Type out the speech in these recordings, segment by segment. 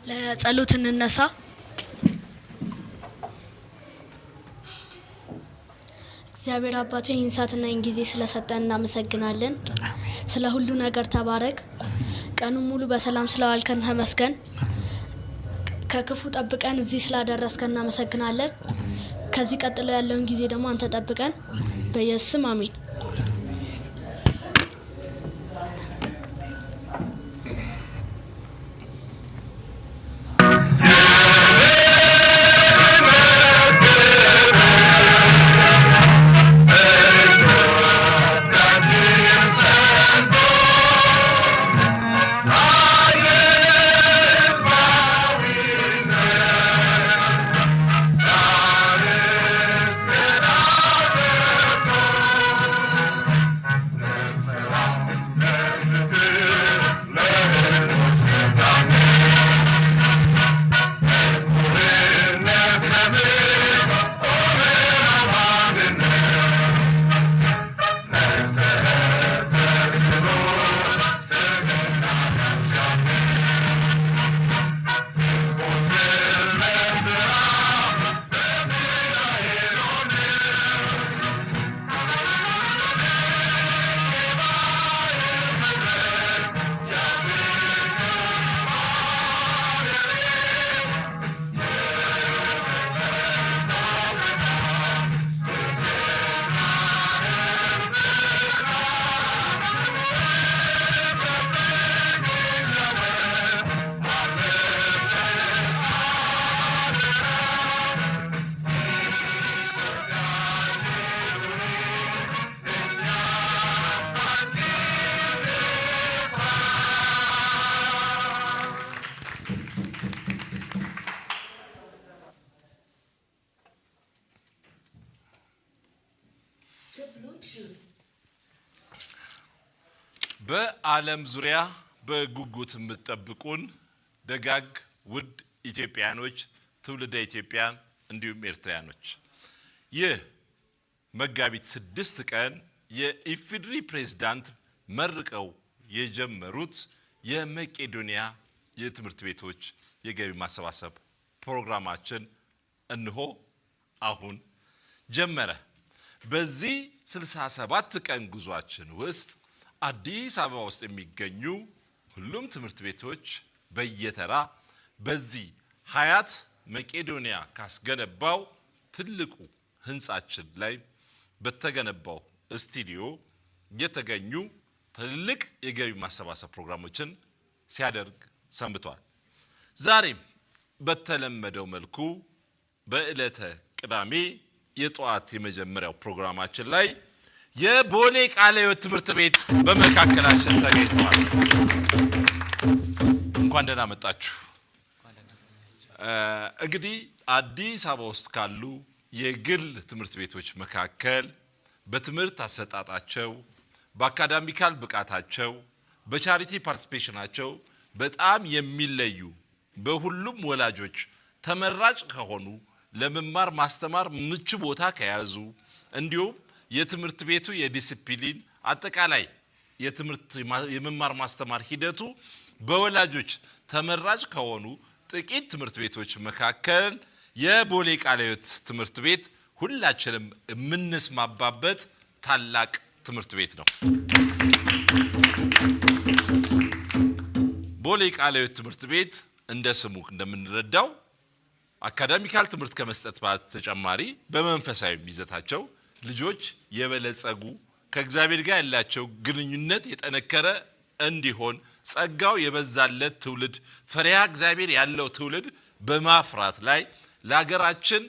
ለጸሎት እንነሳ። እግዚአብሔር አባቶ ይህን ሰዓትና ይህን ጊዜ ስለሰጠን እናመሰግናለን። ስለ ሁሉ ነገር ተባረክ። ቀኑን ሙሉ በሰላም ስለዋልከን ተመስገን። ከክፉ ጠብቀን እዚህ ስላደረስከን እናመሰግናለን። ከዚህ ቀጥሎ ያለውን ጊዜ ደግሞ አንተ ጠብቀን። በኢየሱስ ስም አሜን። በዓለም ዙሪያ በጉጉት የምትጠብቁን ደጋግ ውድ ኢትዮጵያኖች፣ ትውልደ ኢትዮጵያን እንዲሁም ኤርትራያኖች ይህ መጋቢት 6 ቀን የኢፌዴሪ ፕሬዝዳንት መርቀው የጀመሩት የመቄዶንያ የትምህርት ቤቶች የገቢ ማሰባሰብ ፕሮግራማችን እንሆ አሁን ጀመረ። በዚህ 67 ቀን ጉዟችን ውስጥ አዲስ አበባ ውስጥ የሚገኙ ሁሉም ትምህርት ቤቶች በየተራ በዚህ ሀያት መቄዶንያ ካስገነባው ትልቁ ህንጻችን ላይ በተገነባው ስቱዲዮ የተገኙ ትልቅ የገቢ ማሰባሰብ ፕሮግራሞችን ሲያደርግ ሰንብቷል። ዛሬም በተለመደው መልኩ በዕለተ ቅዳሜ የጧት የመጀመሪያው ፕሮግራማችን ላይ የቦሌ ቃለ ሕይወት ትምህርት ቤት በመካከላችን ተገኝቷል። እንኳን ደህና መጣችሁ። እንግዲህ አዲስ አበባ ውስጥ ካሉ የግል ትምህርት ቤቶች መካከል በትምህርት አሰጣጣቸው፣ በአካዳሚካል ብቃታቸው፣ በቻሪቲ ፓርቲሲፔሽናቸው በጣም የሚለዩ በሁሉም ወላጆች ተመራጭ ከሆኑ ለመማር ማስተማር ምቹ ቦታ ከያዙ እንዲሁም የትምህርት ቤቱ የዲሲፕሊን አጠቃላይ የትምህርት የመማር ማስተማር ሂደቱ በወላጆች ተመራጭ ከሆኑ ጥቂት ትምህርት ቤቶች መካከል የቦሌ ቃለ ሕይወት ትምህርት ቤት ሁላችንም የምንስማማበት ታላቅ ትምህርት ቤት ነው። ቦሌ ቃለ ሕይወት ትምህርት ቤት እንደ ስሙ እንደምንረዳው አካዳሚካል ትምህርት ከመስጠት በተጨማሪ በመንፈሳዊ ይዘታቸው ልጆች የበለጸጉ ከእግዚአብሔር ጋር ያላቸው ግንኙነት የጠነከረ እንዲሆን ጸጋው የበዛለት ትውልድ ፈሪሃ እግዚአብሔር ያለው ትውልድ በማፍራት ላይ ለሀገራችን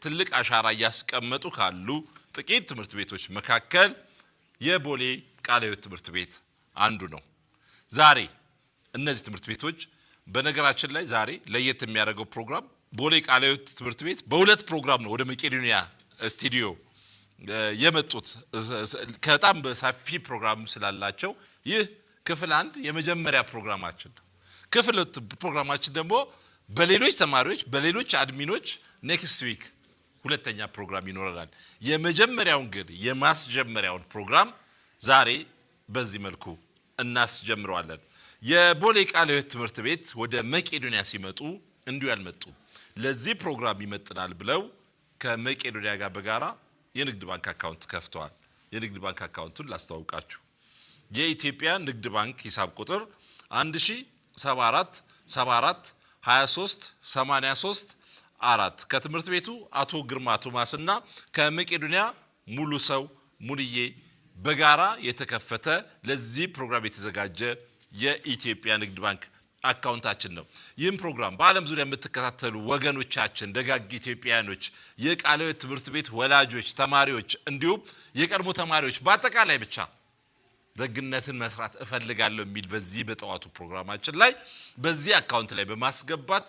ትልቅ አሻራ ያስቀመጡ ካሉ ጥቂት ትምህርት ቤቶች መካከል የቦሌ ቃለ ሕይወት ትምህርት ቤት አንዱ ነው። ዛሬ እነዚህ ትምህርት ቤቶች በነገራችን ላይ ዛሬ ለየት የሚያደርገው ፕሮግራም ቦሌ ቃለ ሕይወት ትምህርት ቤት በሁለት ፕሮግራም ነው ወደ መቄዶንያ ስቱዲዮ የመጡት። በጣም በሰፊ ፕሮግራም ስላላቸው ይህ ክፍል 1 የመጀመሪያ ፕሮግራማችን ነው። ክፍል 2 ፕሮግራማችን ደግሞ በሌሎች ተማሪዎች በሌሎች አድሚኖች ኔክስት ዊክ ሁለተኛ ፕሮግራም ይኖረናል። የመጀመሪያውን ግን የማስጀመሪያውን ፕሮግራም ዛሬ በዚህ መልኩ እናስጀምረዋለን። የቦሌ ቃለ ሕይወት ትምህርት ቤት ወደ መቄዶንያ ሲመጡ እንዲሁ ያልመጡ ለዚህ ፕሮግራም ይመጥናል ብለው ከመቄዶንያ ጋር በጋራ የንግድ ባንክ አካውንት ከፍተዋል። የንግድ ባንክ አካውንቱን ላስተዋውቃችሁ። የኢትዮጵያ ንግድ ባንክ ሂሳብ ቁጥር 1074 74 23 83 4 ከትምህርት ቤቱ አቶ ግርማ ቶማስና ከመቄዶንያ ሙሉ ሰው ሙልዬ በጋራ የተከፈተ ለዚህ ፕሮግራም የተዘጋጀ የኢትዮጵያ ንግድ ባንክ አካውንታችን ነው። ይህም ፕሮግራም በዓለም ዙሪያ የምትከታተሉ ወገኖቻችን፣ ደጋግ ኢትዮጵያውያኖች፣ የቃለ ሕይወት ትምህርት ቤት ወላጆች፣ ተማሪዎች እንዲሁም የቀድሞ ተማሪዎች በአጠቃላይ ብቻ ደግነትን መስራት እፈልጋለሁ የሚል በዚህ በጠዋቱ ፕሮግራማችን ላይ በዚህ አካውንት ላይ በማስገባት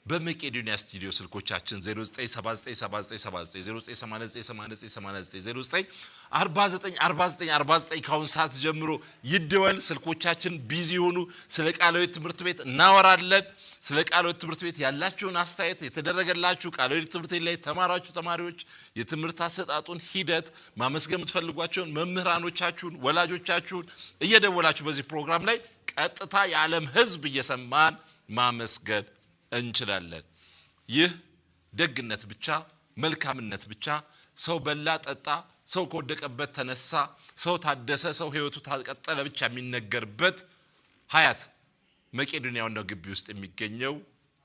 በመቄዶንያ ስቱዲዮ ስልኮቻችን 0979898989 ካሁን ሰዓት ጀምሮ ይደወል። ስልኮቻችን ቢዚ ሆኑ። ስለ ቃለ ሕይወት ትምህርት ቤት እናወራለን። ስለ ቃለ ሕይወት ትምህርት ቤት ያላችሁን አስተያየት የተደረገላችሁ ቃለ ሕይወት ትምህርት ቤት ላይ ተማራችሁ ተማሪዎች የትምህርት አሰጣጡን ሂደት ማመስገን የምትፈልጓቸውን መምህራኖቻችሁን፣ ወላጆቻችሁን እየደወላችሁ በዚህ ፕሮግራም ላይ ቀጥታ የዓለም ሕዝብ እየሰማን ማመስገን እንችላለን። ይህ ደግነት ብቻ መልካምነት ብቻ ሰው በላ ጠጣ፣ ሰው ከወደቀበት ተነሳ፣ ሰው ታደሰ፣ ሰው ህይወቱ ተቀጠለ ብቻ የሚነገርበት ሀያት መቄዶንያ ዋናው ግቢ ውስጥ የሚገኘው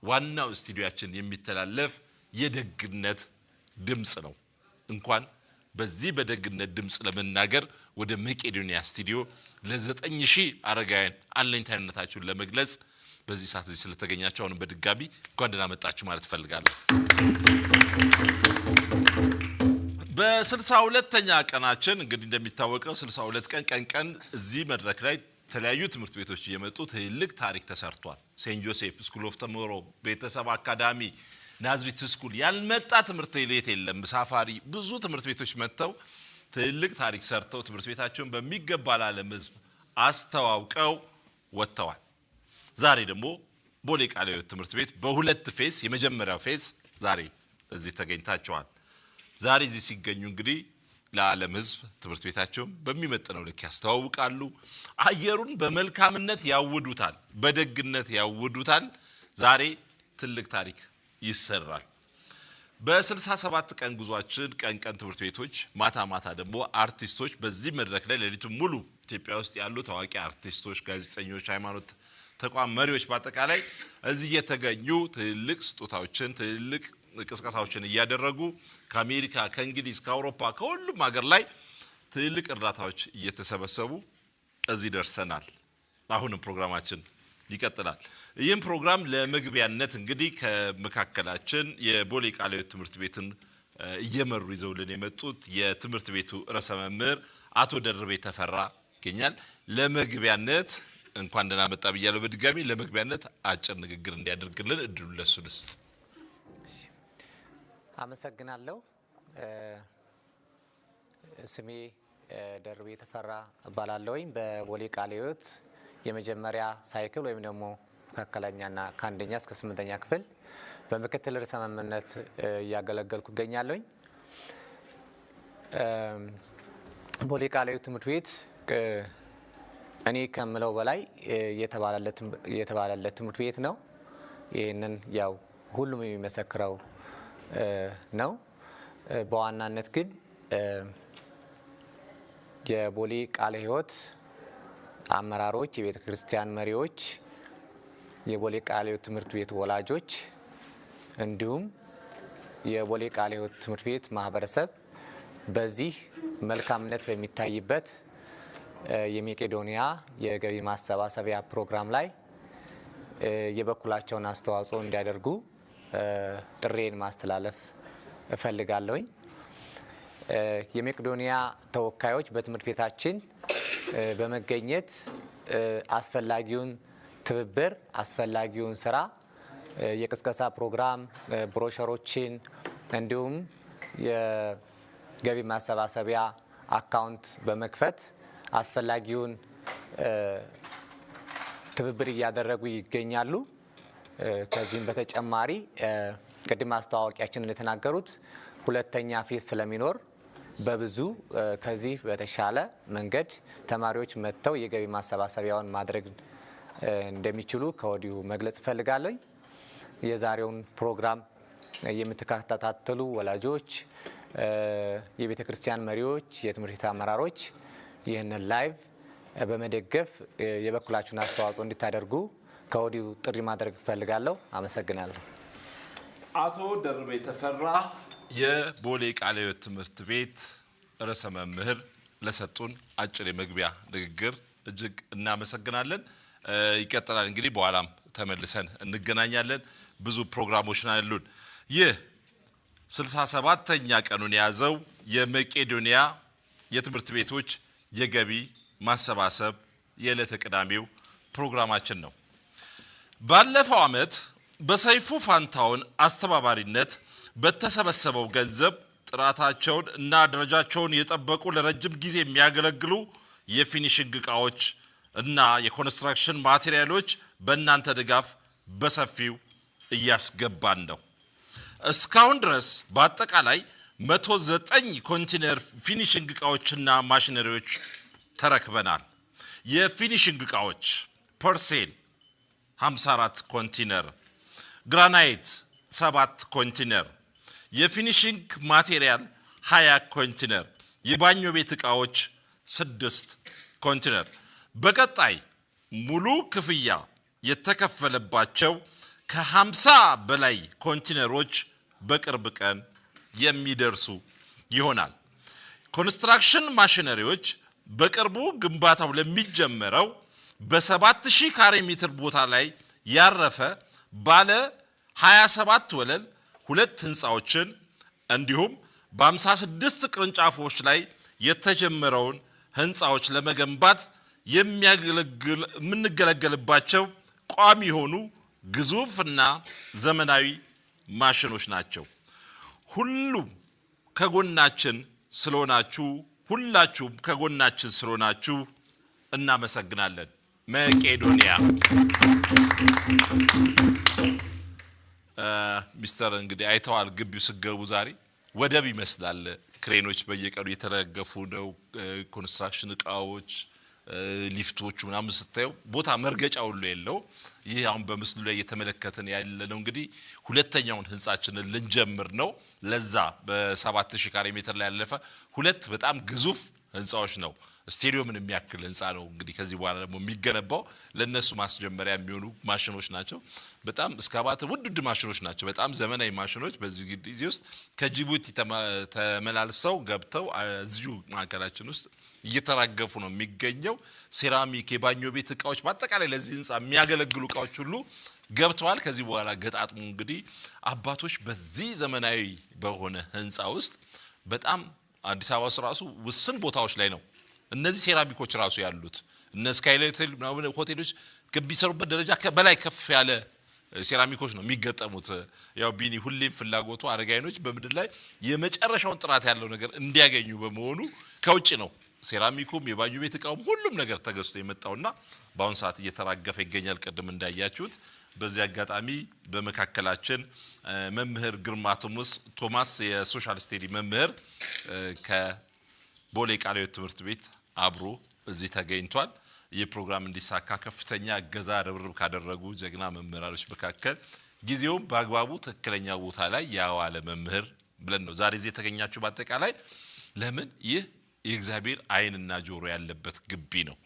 ዋናው ስቱዲዮአችን የሚተላለፍ የደግነት ድምጽ ነው። እንኳን በዚህ በደግነት ድምጽ ለመናገር ወደ መቄዶንያ ስቱዲዮ ለ9000 አረጋውያን አለኝታነታችሁን ለመግለጽ በዚህ ሰዓት እዚህ ስለተገኛችሁ አሁን በድጋሚ እንኳን ደህና መጣችሁ ማለት ፈልጋለሁ። በ62ኛ ቀናችን እንግዲህ እንደሚታወቀው 62 ቀን እዚህ መድረክ ላይ ተለያዩ ትምህርት ቤቶች እየመጡ ትልቅ ታሪክ ተሰርቷል። ሴንት ጆሴፍ ስኩል ኦፍ ተሞሮ፣ ቤተሰብ አካዳሚ፣ ናዝሪት ስኩል ያልመጣ ትምህርት ቤት የለም። ሳፋሪ ብዙ ትምህርት ቤቶች መጥተው ትልቅ ታሪክ ሰርተው ትምህርት ቤታቸውን በሚገባ ለዓለም ሕዝብ አስተዋውቀው ወጥተዋል። ዛሬ ደግሞ ቦሌ ቃለ ሕይወት ትምህርት ቤት በሁለት ፌስ የመጀመሪያው ፌስ ዛሬ እዚህ ተገኝታቸዋል። ዛሬ እዚህ ሲገኙ እንግዲህ ለዓለም ሕዝብ ትምህርት ቤታቸውን በሚመጥነው ልክ ያስተዋውቃሉ። አየሩን በመልካምነት ያውዱታል፣ በደግነት ያውዱታል። ዛሬ ትልቅ ታሪክ ይሰራል። በ67 ቀን ጉዟችን ቀን ትምህርት ቤቶች ማታ ደግሞ አርቲስቶች በዚህ መድረክ ላይ ሌሊቱን ሙሉ ኢትዮጵያ ውስጥ ያሉ ታዋቂ አርቲስቶች፣ ጋዜጠኞች፣ ሃይማኖት ተቋም መሪዎች በአጠቃላይ እዚህ የተገኙ ትልቅ ስጦታዎችን ትልቅ ቅስቀሳዎችን እያደረጉ ከአሜሪካ፣ ከእንግሊዝ፣ ከአውሮፓ ከሁሉም ሀገር ላይ ትልቅ እርዳታዎች እየተሰበሰቡ እዚህ ደርሰናል። አሁንም ፕሮግራማችን ይቀጥላል። ይህም ፕሮግራም ለመግቢያነት እንግዲህ ከመካከላችን የቦሌ ቃለ ሕይወት ትምህርት ቤትን እየመሩ ይዘውልን የመጡት የትምህርት ቤቱ ርዕሰ መምህር አቶ ደርቤ ተፈራ ይገኛል። ለመግቢያነት እንኳን ደህና መጣ ብያለሁ። በድጋሚ ለመግቢያነት አጭር ንግግር እንዲያደርግልን እድሉ ለሱ ልስጥ። አመሰግናለሁ። ስሜ ደርቤ ተፈራ እባላለሁኝ። በቦሌ ቃለ ሕይወት የመጀመሪያ ሳይክል ወይም ደግሞ መካከለኛና ከአንደኛ እስከ 8ኛ ክፍል በምክትል ርዕሰ መምህርነት እያገለገልኩ እገኛለሁኝ። ቦሌ ቃለ ሕይወት ትምህርት ቤት እኔ ከምለው በላይ የተባለለት ትምህርት ቤት ነው። ይህንን ያው ሁሉም የሚመሰክረው ነው። በዋናነት ግን የቦሌ ቃለ ሕይወት አመራሮች፣ የቤተ ክርስቲያን መሪዎች፣ የቦሌ ቃለ ሕይወት ትምህርት ቤት ወላጆች እንዲሁም የቦሌ ቃለ ሕይወት ትምህርት ቤት ማህበረሰብ በዚህ መልካምነት በሚታይበት የመቄዶንያ የገቢ ማሰባሰቢያ ፕሮግራም ላይ የበኩላቸውን አስተዋጽኦ እንዲያደርጉ ጥሬን ማስተላለፍ እፈልጋለሁኝ። የመቄዶንያ ተወካዮች በትምህርት ቤታችን በመገኘት አስፈላጊውን ትብብር፣ አስፈላጊውን ስራ፣ የቅስቀሳ ፕሮግራም፣ ብሮሸሮችን እንዲሁም የገቢ ማሰባሰቢያ አካውንት በመክፈት አስፈላጊውን ትብብር እያደረጉ ይገኛሉ። ከዚህም በተጨማሪ ቅድም አስተዋወቂያችን እንደተናገሩት ሁለተኛ ፌዝ ስለሚኖር በብዙ ከዚህ በተሻለ መንገድ ተማሪዎች መጥተው የገቢ ማሰባሰቢያውን ማድረግ እንደሚችሉ ከወዲሁ መግለጽ ፈልጋለሁ። የዛሬውን ፕሮግራም የምትከታተሉ ወላጆች፣ የቤተ ክርስቲያን መሪዎች፣ የትምህርት ቤት አመራሮች ይህንን ላይቭ በመደገፍ የበኩላችሁን አስተዋጽኦ እንድታደርጉ ከወዲሁ ጥሪ ማድረግ ፈልጋለሁ። አመሰግናለሁ። አቶ ደርቤ ተፈራ የቦሌ ቃለ ሕይወት ትምህርት ቤት ርዕሰ መምህር ለሰጡን አጭር የመግቢያ ንግግር እጅግ እናመሰግናለን። ይቀጥላል እንግዲህ በኋላም ተመልሰን እንገናኛለን። ብዙ ፕሮግራሞች አሉን። ይህ 67ኛ ቀኑን የያዘው የመቄዶንያ የትምህርት ቤቶች የገቢ ማሰባሰብ የዕለተ ቅዳሜው ፕሮግራማችን ነው። ባለፈው ዓመት በሰይፉ ፋንታውን አስተባባሪነት በተሰበሰበው ገንዘብ ጥራታቸውን እና ደረጃቸውን የጠበቁ ለረጅም ጊዜ የሚያገለግሉ የፊኒሺንግ ዕቃዎች እና የኮንስትራክሽን ማቴሪያሎች በእናንተ ድጋፍ በሰፊው እያስገባን ነው። እስካሁን ድረስ በአጠቃላይ 109 ኮንቴነር ፊኒሺንግ ዕቃዎችና ማሽነሪዎች ተረክበናል። የፊኒሺንግ ዕቃዎች ፖርሴል 54 ኮንቴነር፣ ግራናይት 7 ኮንቴነር፣ የፊኒሺንግ ማቴሪያል 20 ኮንቴነር፣ የባኞ ቤት ዕቃዎች 6 ኮንቴነር። በቀጣይ ሙሉ ክፍያ የተከፈለባቸው ከ50 በላይ ኮንቴነሮች በቅርብ ቀን የሚደርሱ ይሆናል። ኮንስትራክሽን ማሽነሪዎች በቅርቡ ግንባታው ለሚጀመረው በ7000 ካሬ ሜትር ቦታ ላይ ያረፈ ባለ 27 ወለል 2 ህንፃዎችን እንዲሁም በ56 ቅርንጫፎች ላይ የተጀመረውን ህንፃዎች ለመገንባት የምንገለገልባቸው ቋሚ የሆኑ ግዙፍና ዘመናዊ ማሽኖች ናቸው። ሁሉም ከጎናችን ስለሆናችሁ ሁላችሁም ከጎናችን ስለሆናችሁ እናመሰግናለን። መቄዶንያ ሚስተር እንግዲህ አይተዋል። ግቢው ስገቡ ዛሬ ወደብ ይመስላል። ክሬኖች በየቀኑ የተረገፉ ነው። ኮንስትራክሽን ዕቃዎች፣ ሊፍቶቹ ምናምን ስታዩ ቦታ መርገጫ ሁሉ የለው። ይህ አሁን በምስሉ ላይ እየተመለከተን ያለ ነው እንግዲህ ሁለተኛውን ህንጻችንን ልንጀምር ነው። ለዛ በ7000 ካሬ ሜትር ላይ ያለፈ 2 በጣም ግዙፍ ህንጻዎች ነው። ስቴዲየምን የሚያክል ህንጻ ነው እንግዲህ ከዚህ በኋላ ደግሞ የሚገነባው። ለነሱ ማስጀመሪያ የሚሆኑ ማሽኖች ናቸው። በጣም እስካባተር ውድ ማሽኖች ናቸው። በጣም ዘመናዊ ማሽኖች በዚህ ጊዜ ውስጥ ከጅቡቲ ተመላልሰው ገብተው እዚሁ ማዕከላችን ውስጥ እየተራገፉ ነው የሚገኘው። ሴራሚክ፣ የባኞ ቤት ዕቃዎች፣ በአጠቃላይ ለዚህ ህንጻ የሚያገለግሉ ዕቃዎች ሁሉ ገብተዋል። ከዚህ በኋላ ገጣጥሙ እንግዲህ አባቶች በዚህ ዘመናዊ በሆነ ህንጻ ውስጥ በጣም አዲስ አበባ ውስጥ ራሱ ውስን ቦታዎች ላይ ነው እነዚህ ሴራሚኮች ራሱ ያሉት። እነ ስካይላይት ሆቴሎች ከሚሰሩበት ደረጃ በላይ ከፍ ያለ ሴራሚኮች ነው የሚገጠሙት። ያው ቢኒ ሁሌም ፍላጎቱ አረጋይኖች በምድር ላይ የመጨረሻውን ጥራት ያለው ነገር እንዲያገኙ በመሆኑ ከውጭ ነው ሴራሚኩም የባኞ ቤት ዕቃውም ሁሉም ነገር ተገዝቶ የመጣውና በአሁን ሰዓት እየተራገፈ ይገኛል። ቀደም እንዳያችሁት በዚህ አጋጣሚ በመካከላችን መምህር ግርማ ቶማስ የሶሻል ስቴዲ መምህር ከቦሌ ቃለ ሕይወት ትምህርት ቤት አብሮ እዚህ ተገኝቷል። ይህ ፕሮግራም እንዲሳካ ከፍተኛ እገዛ ርብርብ ካደረጉ ጀግና መምህራኖች መካከል ጊዜውም በአግባቡ ትክክለኛ ቦታ ላይ ያዋለ መምህር ብለን ነው ዛሬ እዚህ የተገኛችሁ። በአጠቃላይ ለምን ይህ የእግዚአብሔር ዓይንና ጆሮ ያለበት ግቢ ነው።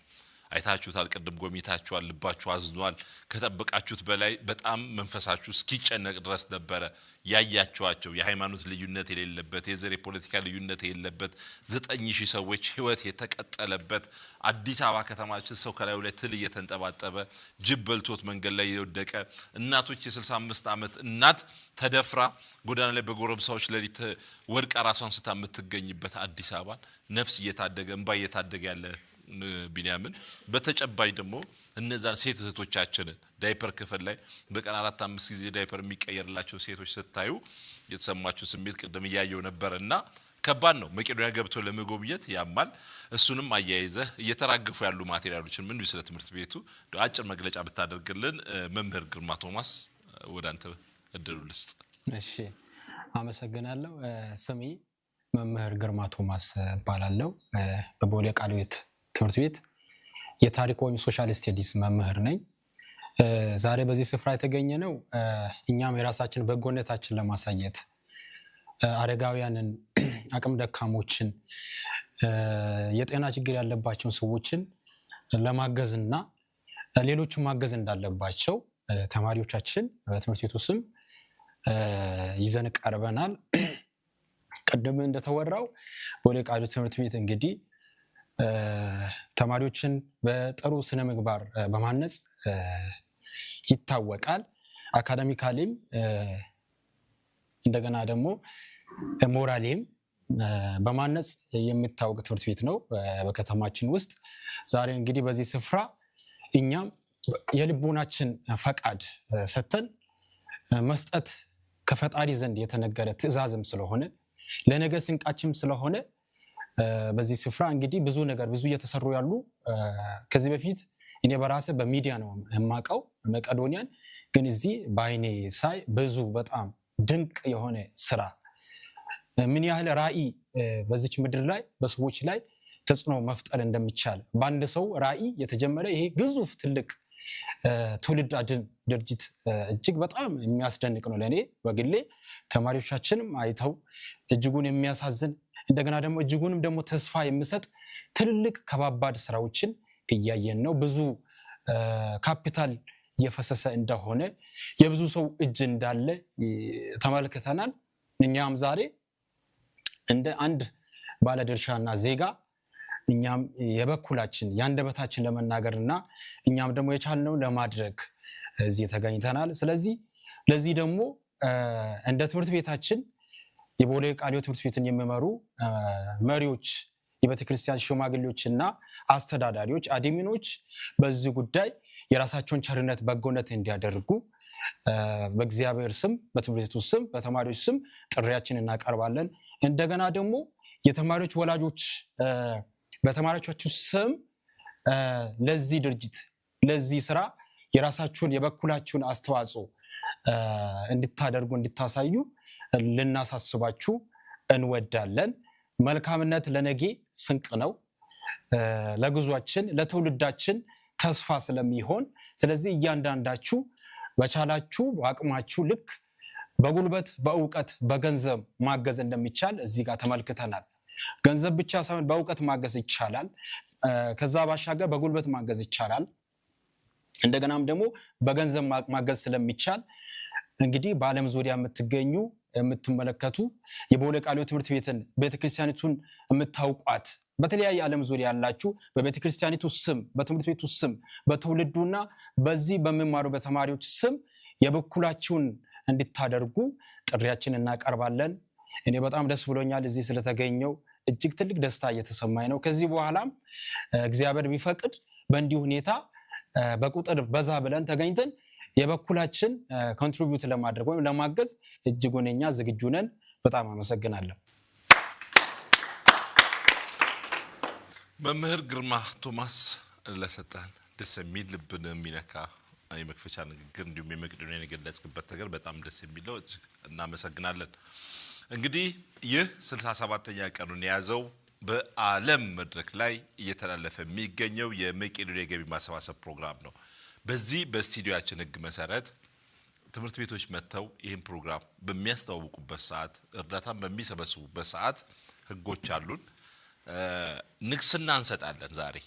አይታችሁታል። ቀደም ጎብኝታችኋል። ልባችሁ አዝኗል። ከጠበቃችሁት በላይ በጣም መንፈሳችሁ እስኪጨነቅ ድረስ ነበረ ያያችኋቸው። የሃይማኖት ልዩነት የሌለበት፣ የዘር የፖለቲካ ልዩነት የሌለበት 9000 ሰዎች ህይወት የተቀጠለበት አዲስ አበባ ከተማችን ሰው ከላዩ ላይ ትል እየተንጠባጠበ ጅብ በልቶት መንገድ ላይ የወደቀ እናቶች የ65 ዓመት እናት ተደፍራ ጎዳና ላይ በጎረምሳዎች ሌሊት ወድቃ ራሷን ስታ የምትገኝበት አዲስ አበባ ነፍስ እየታደገ እንባ እየታደገ ያለ ቢንያምን በተጨባጭ ደግሞ እነዛን ሴት እህቶቻችንን ዳይፐር ክፍል ላይ በቀን 4-5 ጊዜ ዳይፐር የሚቀየርላቸው ሴቶች ስታዩ የተሰማችሁ ስሜት ቀደም ያያየው ነበርና ከባድ ነው። መቄዶንያ ገብቶ ለመጎብኘት ያማል። እሱንም አያይዘህ እየተራገፉ ያሉ ማቴሪያሎችን ምን ስለ ትምህርት ቤቱ አጭር መግለጫ ብታደርግልን መምህር ግርማ ቶማስ ወደ አንተ እድሉ ልስጥ። እሺ አመሰግናለሁ። ስሜ መምህር ግርማ ቶማስ እባላለሁ። በቦሌ ቃለ ሕይወት ትምህርት ቤት የታሪክ ወይም ሶሻል ስታዲስ መምህር ነኝ። ዛሬ በዚህ ስፍራ የተገኘ ነው እኛም የራሳችን በጎነታችን ለማሳየት አረጋውያንን፣ አቅም ደካሞችን፣ የጤና ችግር ያለባቸውን ሰዎችን ለማገዝና ሌሎችን ማገዝ እንዳለባቸው ተማሪዎቻችን በትምህርት ቤቱ ስም ይዘን ቀርበናል። ቀደም እንደተወራው ቦሌ ቃለ ሕይወት ትምህርት ቤት እንግዲህ ተማሪዎችን በጥሩ ስነ ምግባር በማነጽ ይታወቃል። አካዳሚካሊም እንደገና ደግሞ ሞራሊም በማነጽ የሚታወቅ ትምህርት ቤት ነው በከተማችን ውስጥ። ዛሬ እንግዲህ በዚህ ስፍራ እኛም የልቦናችን ፈቃድ ሰተን መስጠት ከፈጣሪ ዘንድ የተነገረ ትእዛዝም ስለሆነ ለነገ ስንቃችም ስለሆነ በዚህ ስፍራ እንግዲህ ብዙ ነገር ብዙ እየተሰሩ ያሉ ከዚህ በፊት እኔ በራሴ በሚዲያ ነው የማውቀው መቄዶንያን፣ ግን እዚህ በአይኔ ሳይ ብዙ በጣም ድንቅ የሆነ ስራ ምን ያህል ራዕይ በዚች ምድር ላይ በሰዎች ላይ ተጽዕኖ መፍጠር እንደሚቻል በአንድ ሰው ራዕይ የተጀመረ ይሄ ግዙፍ ትልቅ ትውልድ አድን ድርጅት እጅግ በጣም የሚያስደንቅ ነው ለኔ በግሌ። ተማሪዎቻችንም አይተው እጅጉን የሚያሳዝን እንደገና ደግሞ እጅጉንም ደግሞ ተስፋ የሚሰጥ ትልልቅ ከባባድ ስራዎችን እያየን ነው። ብዙ ካፒታል እየፈሰሰ እንደሆነ የብዙ ሰው እጅ እንዳለ ተመልክተናል። እኛም ዛሬ እንደ አንድ ባለድርሻና ዜጋ እኛም የበኩላችን ያንደበታችን ለመናገርና እኛም ደግሞ የቻልነው ለማድረግ እዚህ ተገኝተናል። ስለዚህ ለዚህ ደግሞ እንደ ትምህርት ቤታችን የቦሌ ቃለ ሕይወት ትምህርት ቤትን የሚመሩ መሪዎች፣ የቤተክርስቲያን ሽማግሌዎችና አስተዳዳሪዎች፣ አድሚኖች በዚህ ጉዳይ የራሳቸውን ቸርነት በጎነት እንዲያደርጉ በእግዚአብሔር ስም በትምህርት ቤቱ ስም በተማሪዎች ስም ጥሪያችንን እናቀርባለን። እንደገና ደግሞ የተማሪዎች ወላጆች በተማሪዎቻችሁ ስም ለዚህ ድርጅት ለዚህ ስራ የራሳችሁን የበኩላችሁን አስተዋጽኦ እንድታደርጉ እንድታሳዩ ልናሳስባችሁ እንወዳለን። መልካምነት ለነገ ስንቅ ነው፣ ለጉዟችን ለትውልዳችን ተስፋ ስለሚሆን ስለዚህ እያንዳንዳችሁ በቻላችሁ በአቅማችሁ ልክ በጉልበት በእውቀት በገንዘብ ማገዝ እንደሚቻል እዚህ ጋር ተመልክተናል። ገንዘብ ብቻ ሳይሆን በእውቀት ማገዝ ይቻላል። ከዛ ባሻገር በጉልበት ማገዝ ይቻላል። እንደገናም ደግሞ በገንዘብ ማገዝ ስለሚቻል እንግዲህ በዓለም ዙሪያ የምትገኙ የምትመለከቱ የቦሌ ቃለ ሕይወት ትምህርት ቤትን ቤተክርስቲያኒቱን የምታውቋት በተለያየ ዓለም ዙሪያ ያላችሁ በቤተክርስቲያኒቱ ስም በትምህርት ቤቱ ስም በትውልዱና በዚህ በሚማሩ በተማሪዎች ስም የበኩላችሁን እንድታደርጉ ጥሪያችንን እናቀርባለን። እኔ በጣም ደስ ብሎኛል እዚህ ስለተገኘው እጅግ ትልቅ ደስታ እየተሰማኝ ነው። ከዚህ በኋላም እግዚአብሔር ቢፈቅድ በእንዲህ ሁኔታ በቁጥር በዛ ብለን ተገኝተን የበኩላችን ኮንትሪቢዩት ለማድረግ ወይም ለማገዝ እጅጉን እኛ ዝግጁ ነን። በጣም አመሰግናለሁ። መምህር ግርማ ቶማስ ለሰጠን ደስ የሚል ልብን የሚነካ የመክፈቻ ንግግር እንዲሁም የመቄዶንያን የገለጽክበት ነገር በጣም ደስ የሚለው እናመሰግናለን። እንግዲህ ይህ 67ኛ ቀኑን የያዘው በዓለም መድረክ ላይ እየተላለፈ የሚገኘው የመቄዶንያ የገቢ ማሰባሰብ ፕሮግራም ነው። በዚህ በስቱዲዮአችን ህግ መሰረት ትምህርት ቤቶች መጥተው ይህን ፕሮግራም በሚያስተዋውቁበት ሰዓት እርዳታን በሚሰበስቡበት ሰዓት ህጎች አሉን። ንግስና እንሰጣለን። ዛሬ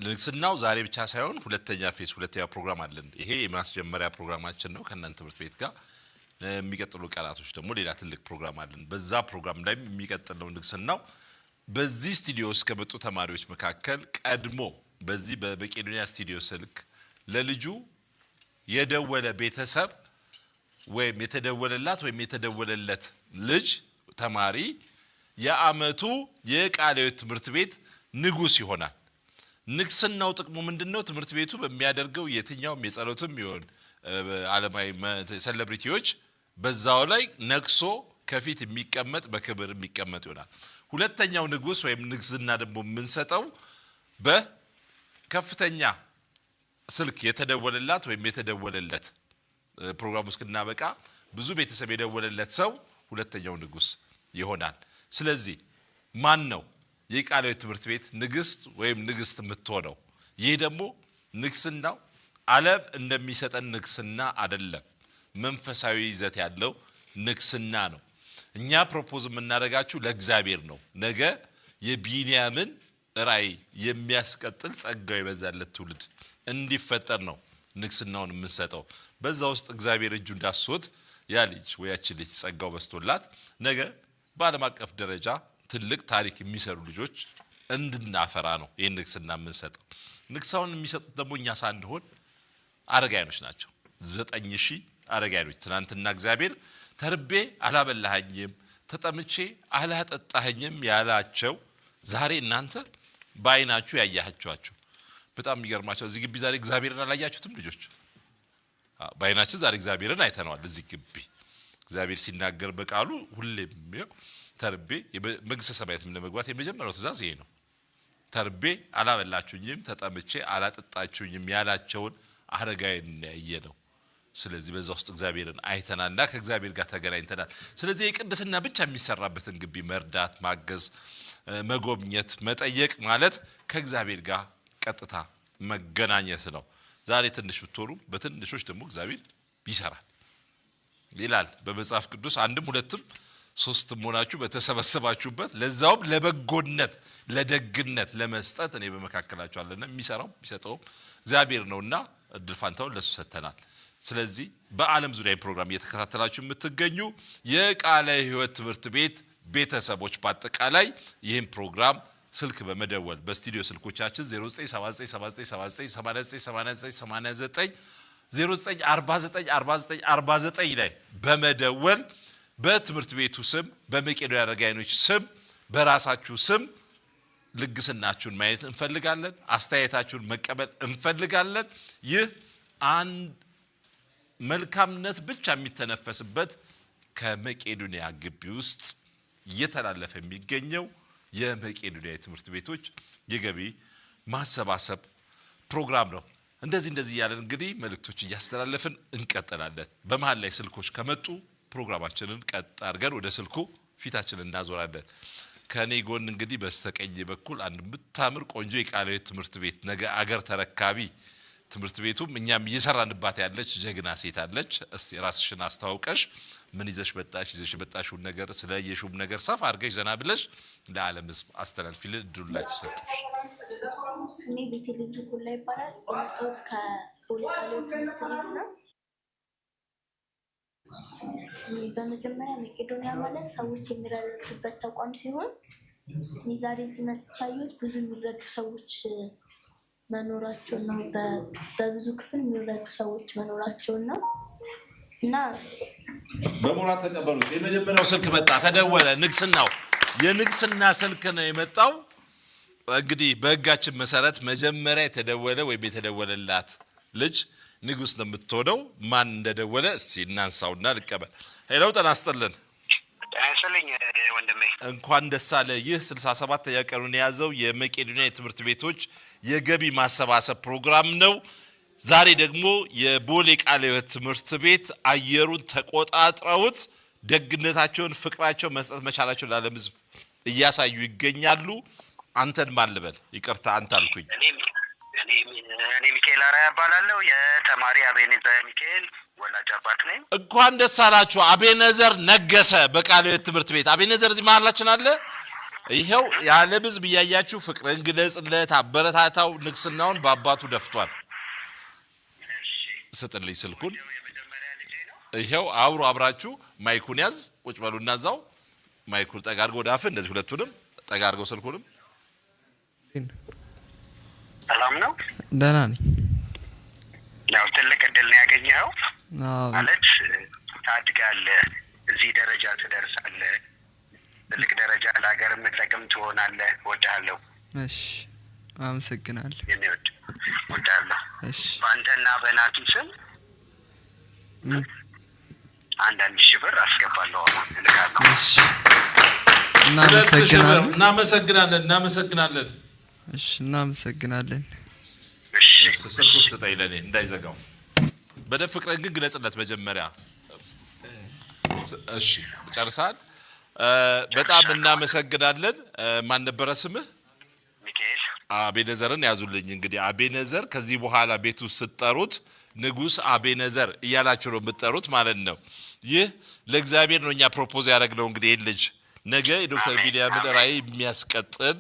ንግስናው ዛሬ ብቻ ሳይሆን ሁለተኛ ፕሮግራም አለን። ይሄ የማስጀመሪያ ፕሮግራማችን ነው ከእናንተ ትምህርት ቤት ጋር። የሚቀጥሉ ቀናቶች ደግሞ ሌላ ትልቅ ፕሮግራም አለን። በዛ ፕሮግራም ላይ የሚቀጥለው ንግስናው በዚህ ስቱዲዮ ውስጥ ከመጡ ተማሪዎች መካከል ቀድሞ በዚህ በመቄዶንያ ስቱዲዮ ስልክ ለልጁ የደወለ ቤተሰብ ወይም የተደወለላት ወይም የተደወለለት ልጅ ተማሪ የዓመቱ የቃለ ሕይወት ትምህርት ቤት ንጉስ ይሆናል። ንግስናው ጥቅሙ ምንድነው? ትምህርት ቤቱ በሚያደርገው የትኛውም የጸሎትም ይሁን ዓለማዊ ሴሌብሪቲዎች በዛው ላይ ነክሶ ከፊት የሚቀመጥ በክብር የሚቀመጥ ይሆናል። ሁለተኛው ንጉስ ወይም ንግስና ደግሞ የምንሰጠው በከፍተኛ ስልክ የተደወለላት ወይም የተደወለለት ፕሮግራሙ እስከናበቃ ብዙ ቤተሰብ የደወለለት ሰው ሁለተኛው ንጉስ ይሆናል። ስለዚህ ማን ነው የቃለ ሕይወት ትምህርት ቤት ንግስት ወይም ንግስት የምትሆነው? ይሄ ደግሞ ንግስናው ዓለም እንደሚሰጠን ንግስና አይደለም፣ መንፈሳዊ ይዘት ያለው ንግስና ነው። እኛ ፕሮፖዝ የምናደርጋችሁ ለእግዚአብሔር ነው። ነገ የቢንያምን ራእይ የሚያስቀጥል ጸጋው የበዛለት ትውልድ እንዲፈጠር ነው ንግስናውን የምንሰጠው። በዛ ውስጥ እግዚአብሔር እጁ እንዳስወት ያ ልጅ ወይ ያቺ ልጅ ጸጋው በስቶላት ነገ በዓለም አቀፍ ደረጃ ትልቅ ታሪክ የሚሰሩ ልጆች እንድናፈራ ነው ይሄን ንግስና የምንሰጠው። ንግስናውን የሚሰጡት ደግሞ እኛ ሳንሆን አረጋውያኖች ናቸው። 9000 አረጋውያኖች ትናንትና እግዚአብሔር ተርቤ አላበላኸኝም፣ ተጠምቼ አላጠጣኸኝም ያላቸው ዛሬ እናንተ በአይናችሁ ያያችኋቸው። በጣም የሚገርማቸው እዚህ ግቢ ዛሬ እግዚአብሔርን አላያችሁትም ልጆች? በአይናችን ዛሬ እግዚአብሔርን አይተነዋል። እዚህ ግቢ እግዚአብሔር ሲናገር በቃሉ ሁሌም ተርቤ መንግሥተ ሰማያትም ለመግባት የመጀመሪያው ትእዛዝ ይሄ ነው። ተርቤ አላበላችሁኝም፣ ተጠምቼ አላጠጣችሁኝም ያላቸውን አረጋውያን ያየነው። ስለዚህ በዛ ውስጥ እግዚአብሔርን አይተናልና ከእግዚአብሔር ጋር ተገናኝተናል። ስለዚህ የቅድስና ብቻ የሚሰራበትን ግቢ መርዳት፣ ማገዝ፣ መጎብኘት፣ መጠየቅ ማለት ከእግዚአብሔር ጋር ቀጥታ መገናኘት ነው። ዛሬ ትንሽ ብትሆኑ በትንሾች ደግሞ እግዚአብሔር ይሰራል ይላል በመጽሐፍ ቅዱስ። አንድም ሁለትም ሶስትም ሆናችሁ በተሰበሰባችሁበት ለዛውም ለበጎነት ለደግነት ለመስጠት እኔ በመካከላችሁ አለና የሚሰራው የሚሰጠው እግዚአብሔር ነውና እድል ፋንታውን ለሱ ሰጥተናል። ስለዚህ በዓለም ዙሪያ ፕሮግራም እየተከታተላችሁ የምትገኙ የቃለ ሕይወት ትምህርት ቤት ቤተሰቦች በአጠቃላይ ይህን ፕሮግራም ስልክ በመደወል በስቱዲዮ ስልኮቻችን 0979798989 0949494949 ላይ በመደወል በትምህርት ቤቱ ስም በመቄዶንያ አረጋውያኖች ስም በራሳችሁ ስም ልግስናችሁን ማየት እንፈልጋለን። አስተያየታችሁን መቀበል እንፈልጋለን። ይህ አንድ መልካምነት ብቻ የሚተነፈስበት ከመቄዶንያ ግቢ ውስጥ እየተላለፈ የሚገኘው የመቄዶንያ ትምህርት ቤቶች የገቢ ማሰባሰብ ፕሮግራም ነው። እንደዚህ ያለን እንግዲህ መልእክቶች እያስተላለፍን እንቀጥላለን። በመሃል ላይ ስልኮች ከመጡ ፕሮግራማችንን ቀጥ አድርገን ወደ ስልኩ ፊታችንን እናዞራለን። ከኔ ጎን እንግዲህ በስተቀኝ በኩል አንድ ምታምር ቆንጆ የቃለ ሕይወት ትምህርት ቤት ነገ አገር ተረካቢ ትምህርት ቤቱም እኛም እየሰራንባት ያለች ጀግና ሴት አለች። እስቲ ራስሽን አስተዋውቀሽ ምን ይዘሽ መጣሽ? ይዘሽ መጣሽው ነገር ስለየሹም ነገር ሰፋ አድርገሽ ዘና ብለሽ ለዓለም ሕዝብ አስተላልፊልን። እድሉላችሁ ሰጥሽ። ስሜ ቤተልሔም ተኮላ ይባላል። የመጣሁት ከቦሌ ቃለ ሕይወት ትምህርት ቤት ነው። በመጀመሪያ መቄዶንያ ማለት ሰዎች የሚረዱበት ተቋም ሲሆን እኔ ዛሬ እዚህ መጥቼ ያየሁት ብዙ የሚረዱ ሰዎች መኖራቸው ነው። በብዙ ክፍል የሚረዱ ሰዎች መኖራቸው ነው እና በሞራል ተቀበሉት። የመጀመሪያው ስልክ መጣ፣ ተደወለ። ንግስናው የንግስና ስልክ ነው የመጣው። እንግዲህ በህጋችን መሰረት መጀመሪያ የተደወለ ወይም የተደወለላት ልጅ ንጉስ ነው የምትሆነው። ማን እንደደወለ እስቲ እናንሳውና ልቀበል። ሄሎ ጤና ይስጥልን። ሰለኝ ወንድሜ እንኳን ደስ አለ። ይህ 67ኛ ቀኑን የያዘው የመቄዶንያ ትምህርት ቤቶች የገቢ ማሰባሰብ ፕሮግራም ነው። ዛሬ ደግሞ የቦሌ ቃለ ሕይወት ትምህርት ቤት አየሩን ተቆጣጥረውት ደግነታቸውን ፍቅራቸው መስጠት መቻላቸው ለዓለም ሕዝብ እያሳዩ ይገኛሉ። አንተን ማን ልበል? ይቅርታ አንተ አልኩኝ። እኔ ሚካኤል አራያ እባላለሁ። የተማሪ አቤኔዘር ሚካኤል ወላጅ አባት ነኝ። እንኳን ደስ አላችሁ። አቤኔዘር ነገሰ በቃለ ሕይወት ትምህርት ቤት። አቤኔዘር እዚህ መሀላችን አለ። ይሄው የዓለም ሕዝብ እያያችሁ ፍቅርን ግለጽለት፣ አበረታታው። ንግስናውን በአባቱ ደፍቷል። ስጥልኝ ስልኩን። ይሄው አብሮ አብራችሁ ማይኩን ያዝ። ቁጭ በሉና እዛው ማይኩን ጠጋ አድርገው ወደ አፍህ፣ እንደዚህ ሁለቱንም ጠጋ አድርገው ስልኩንም። ሰላም ነው? ደህና ነኝ። ያው ትልቅ እድል ነው ያገኘኸው ማለት ታድጋለህ፣ እዚህ ደረጃ ትደርሳለህ፣ ትልቅ ደረጃ ለሀገር የምትጠቅም ትሆናለህ። እወድሃለሁ። እሺ አመሰግናለሁ። የሚወድ እወድሃለሁ። እሺ በአንተና በናቱ ስም 1,000 ብር አስገባለሁ። እልካለሁ። እሺ እናመሰግናለን። እናመሰግናለን። እሺ እናመሰግናለን። እሺ ስልኩ ስጠኝ ለኔ እንዳይዘጋው። በደንብ ፍቅርን ግን ግለጽለት መጀመሪያ። እሺ ጨርሳል። በጣም እናመሰግናለን። ማን ነበረ ስምህ? ሚካኤል አቤነዘርን ያዙልኝ። እንግዲህ አቤነዘር ከዚህ በኋላ ቤቱ ስትጠሩት ንጉስ አቤነዘር እያላችሁ ነው የምትጠሩት ማለት ነው። ይህ ለእግዚአብሔር ነው እኛ ፕሮፖዝ ያደረግነው። እንግዲህ ልጅ ነገ የዶክተር ቢንያምን ራዕይ የሚያስቀጥል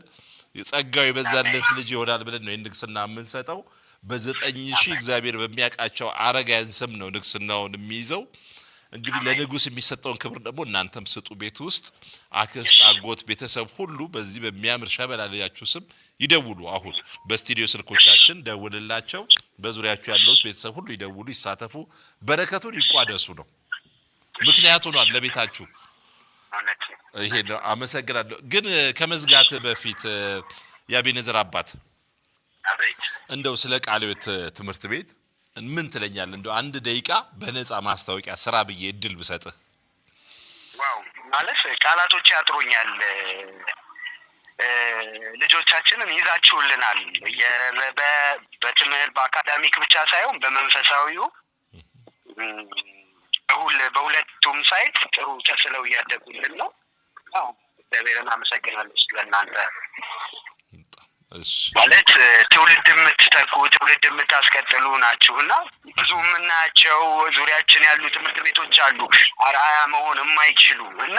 ጸጋው የበዛለት ልጅ ይሆናል ብለን ነው ንግስና የምንሰጠው። በ9000 እግዚአብሔር በሚያውቃቸው አረጋያን ስም ነው ንግስናውን የሚይዘው። እንግዲህ ለንጉስ የሚሰጠውን ክብር ደግሞ እናንተም ስጡ። ቤት ውስጥ አክስት፣ አጎት፣ ቤተሰብ ሁሉ በዚህ በሚያምር ሸበላ ልጃችሁ ስም ይደውሉ። አሁን በስቱዲዮ ስልኮቻችን ደውልላቸው። በዙሪያችሁ ያለው ቤተሰብ ሁሉ ይደውሉ፣ ይሳተፉ፣ በረከቱን ይቋደሱ ነው። ምክንያቱ ነው ለቤታችሁ። ይሄ ነው። አመሰግናለሁ። ግን ከመዝጋት በፊት የአቤነዘር አባት እንደው ስለ ቃለ ሕይወት ትምህርት ቤት ምን ትለኛለህ? እንደው አንድ ደቂቃ በነፃ ማስታወቂያ ስራ ብዬ እድል ብሰጥህ። ዋው ማለት ቃላቶች ያጥሩኛል። ልጆቻችንን ይዛችሁልናል። በትምህርት በአካዳሚክ ብቻ ሳይሆን በመንፈሳዊው በሁለቱም ሳይድ ጥሩ ተስለው እያደጉልን ነው። አዎ እግዚአብሔርን አመሰግናለሁ ስለናንተ። ማለት ትውልድ የምትተኩ ትውልድ የምታስቀጥሉ ናችሁና ብዙ የምናያቸው ዙሪያችን ያሉ ትምህርት ቤቶች አሉ አርአያ መሆን የማይችሉ እና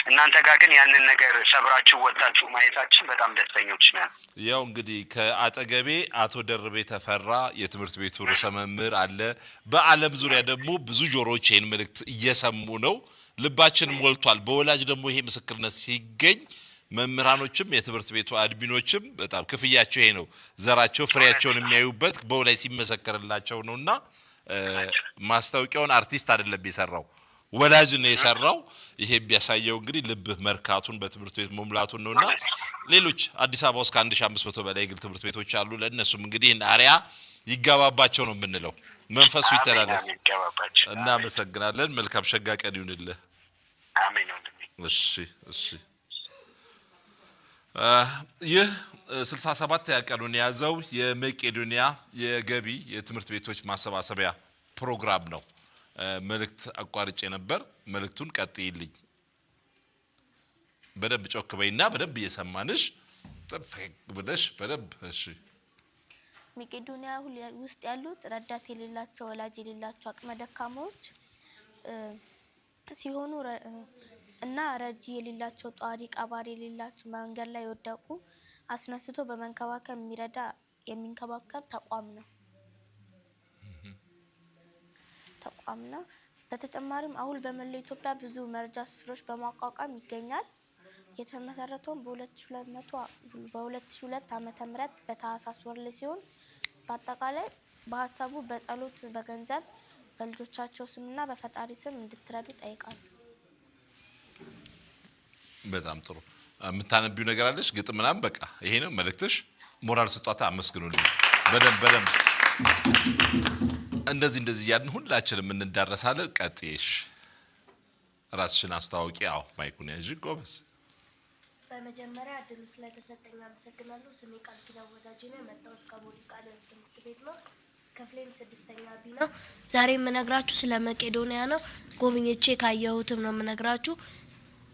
እናንተ ጋር ግን ያንን ነገር ሰብራችሁ ወጣችሁ ማየታችን በጣም ደስተኞች ነን። ያው እንግዲህ ከአጠገቤ አቶ ደርቤ ተፈራ የትምህርት ቤቱ ርዕሰ መምህር አለ። በአለም ዙሪያ ደግሞ ብዙ ጆሮዎች ይሄን መልእክት እየሰሙ ነው። ልባችን ሞልቷል። በወላጅ ደግሞ ይሄ ምስክርነት ሲገኝ መምህራኖችም የትምህርት ቤቱ አድሚኖችም በጣም ክፍያቸው ይሄ ነው። ዘራቸው ፍሬያቸውን የሚያዩበት በወላይ ሲመሰከርላቸው ነውና ማስታወቂያውን አርቲስት አይደለም የሰራው ወላጅ ነው የሰራው። ይሄ ቢያሳየው እንግዲህ ልብ መርካቱን በትምህርት ቤት መሙላቱን ነውና ሌሎች አዲስ አበባ ውስጥ ከ1500 በላይ ግል ትምህርት ቤቶች አሉ። ለነሱም እንግዲህ አሪያ ይጋባባቸው ነው የምንለው። መንፈሱ ይተላለፍ። እናመሰግናለን። መልካም ሸጋ ቀን ይሁንልህ። አሜን። እሺ እሺ። ይህ 67 ያቀኑን ያዘው የመቄዶንያ የገቢ የትምህርት ቤቶች ማሰባሰቢያ ፕሮግራም ነው። መልእክት አቋርጬ ነበር። መልእክቱን ቀጥይልኝ። በደንብ ጮክ በይና በደንብ እየሰማንሽ ብለሽ በደንብ እሺ። መቄዶንያ ውስጥ ያሉት ረዳት የሌላቸው ወላጅ የሌላቸው አቅመ ደካማዎች ሲሆኑ እና ረጂ የሌላቸው ጧሪ ቀባሪ የሌላቸው መንገድ ላይ ወደቁ አስነስቶ በመንከባከብ የሚንከባከብ ተቋም ነው። በተጨማሪም አሁን በመላው ኢትዮጵያ ብዙ መርጃ ስፍራዎች በማቋቋም ይገኛል። የተመሰረተው በ2002 ዓመተ ምህረት በታህሳስ ወር ላይ ሲሆን በአጠቃላይ በሐሳቡ በጸሎት በገንዘብ በልጆቻቸው ስምና በፈጣሪ ስም እንድትረዱ ጠይቃሉ። በጣም ጥሩ። የምታነቢው ነገር አለሽ? ግጥም ምናምን በቃ ይሄ ነው መልእክትሽ። ሞራል ስጧታ፣ አመስግኑልኝ በደንብ እንደዚህ ያድን ሁላችንም እንዳረሳለን። ቀጥይሽ ራስሽን አስተዋውቂ። አዎ ማይኩን ያዥ። ጎበዝ። በመጀመሪያ እድሉ ስለተሰጠኝ አመሰግናለሁ። ስሜ ቃል ኪዳን ወዳጄ ነው። የመጣሁት ከቦሌ ቃለ ሕይወት ትምህርት ቤት ነው። ክፍሌም 6ኛ ቢ ነው። ዛሬ የምነግራችሁ ስለ መቄዶንያ ነው። ጎብኝቼ ካየሁትም ነው የምነግራችሁ።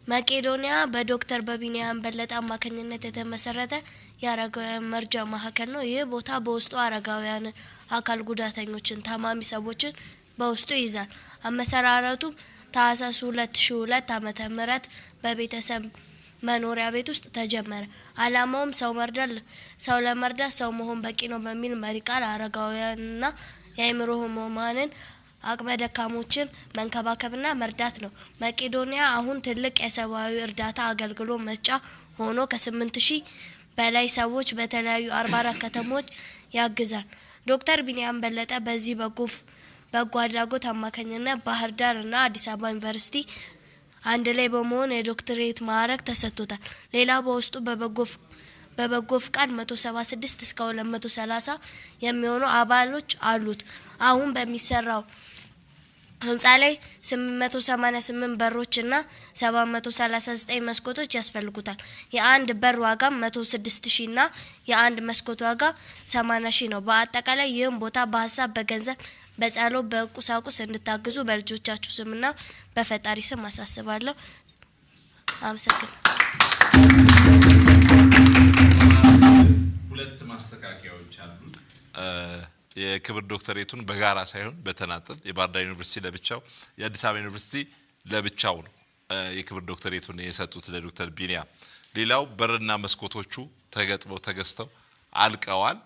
መቄዶንያ በዶክተር በቢንያም በለጠ አማካኝነት የተመሰረተ የአረጋውያን መርጃ ማዕከል ነው። ይህ ቦታ በውስጡ አረጋውያን፣ አካል ጉዳተኞችን፣ ታማሚ ሰዎችን በውስጡ ይዛል። አመሰራረቱም ታህሳስ 2002 ዓመተ ምህረት በቤተሰብ መኖሪያ ቤት ውስጥ ተጀመረ። አላማውም ሰው ለመርዳት ሰው መሆን በቂ ነው በሚል መሪ ቃል አረጋውያንና የአእምሮ ህሙማንን አቅመ ደካሞችን መንከባከብና መርዳት ነው። መቄዶንያ አሁን ትልቅ የሰብአዊ እርዳታ አገልግሎት መስጫ ሆኖ ከ8000 በላይ ሰዎች በተለያዩ 44 ከተሞች ያግዛል። ዶክተር ቢንያም በለጠ በዚህ በጎ አድራጎት አማካኝነት ባህር ዳር እና አዲስ አበባ ዩኒቨርሲቲ አንድ ላይ በመሆን የዶክተሬት ማዕረግ ተሰጥቶታል። ሌላ በውስጡ በበጎ ፍቃድ 176 እስከ 230 የሚሆኑ አባሎች አሉት። አሁን በሚሰራው ህንጻ ላይ 888 በሮች እና 739 መስኮቶች ያስፈልጉታል። የአንድ በር ዋጋ 106,000 እና የአንድ መስኮት ዋጋ 80,000 ነው። በአጠቃላይ ይህም ቦታ በሀሳብ በገንዘብ በጸሎት በቁሳቁስ እንድታግዙ በልጆቻችሁ ስምና በፈጣሪ ስም አሳስባለሁ። አመሰግናለሁ። ሁለት ማስተካከያዎች አሉ። የክብር ዶክተሬቱን በጋራ ሳይሆን በተናጠል የባህር ዳር ዩኒቨርሲቲ ለብቻው የአዲስ አበባ ዩኒቨርሲቲ ለብቻው ነው የክብር ዶክተሬቱን የሰጡት ለዶክተር ቢኒያም። ሌላው በርና መስኮቶቹ ተገጥመው ተገዝተው አልቀዋል።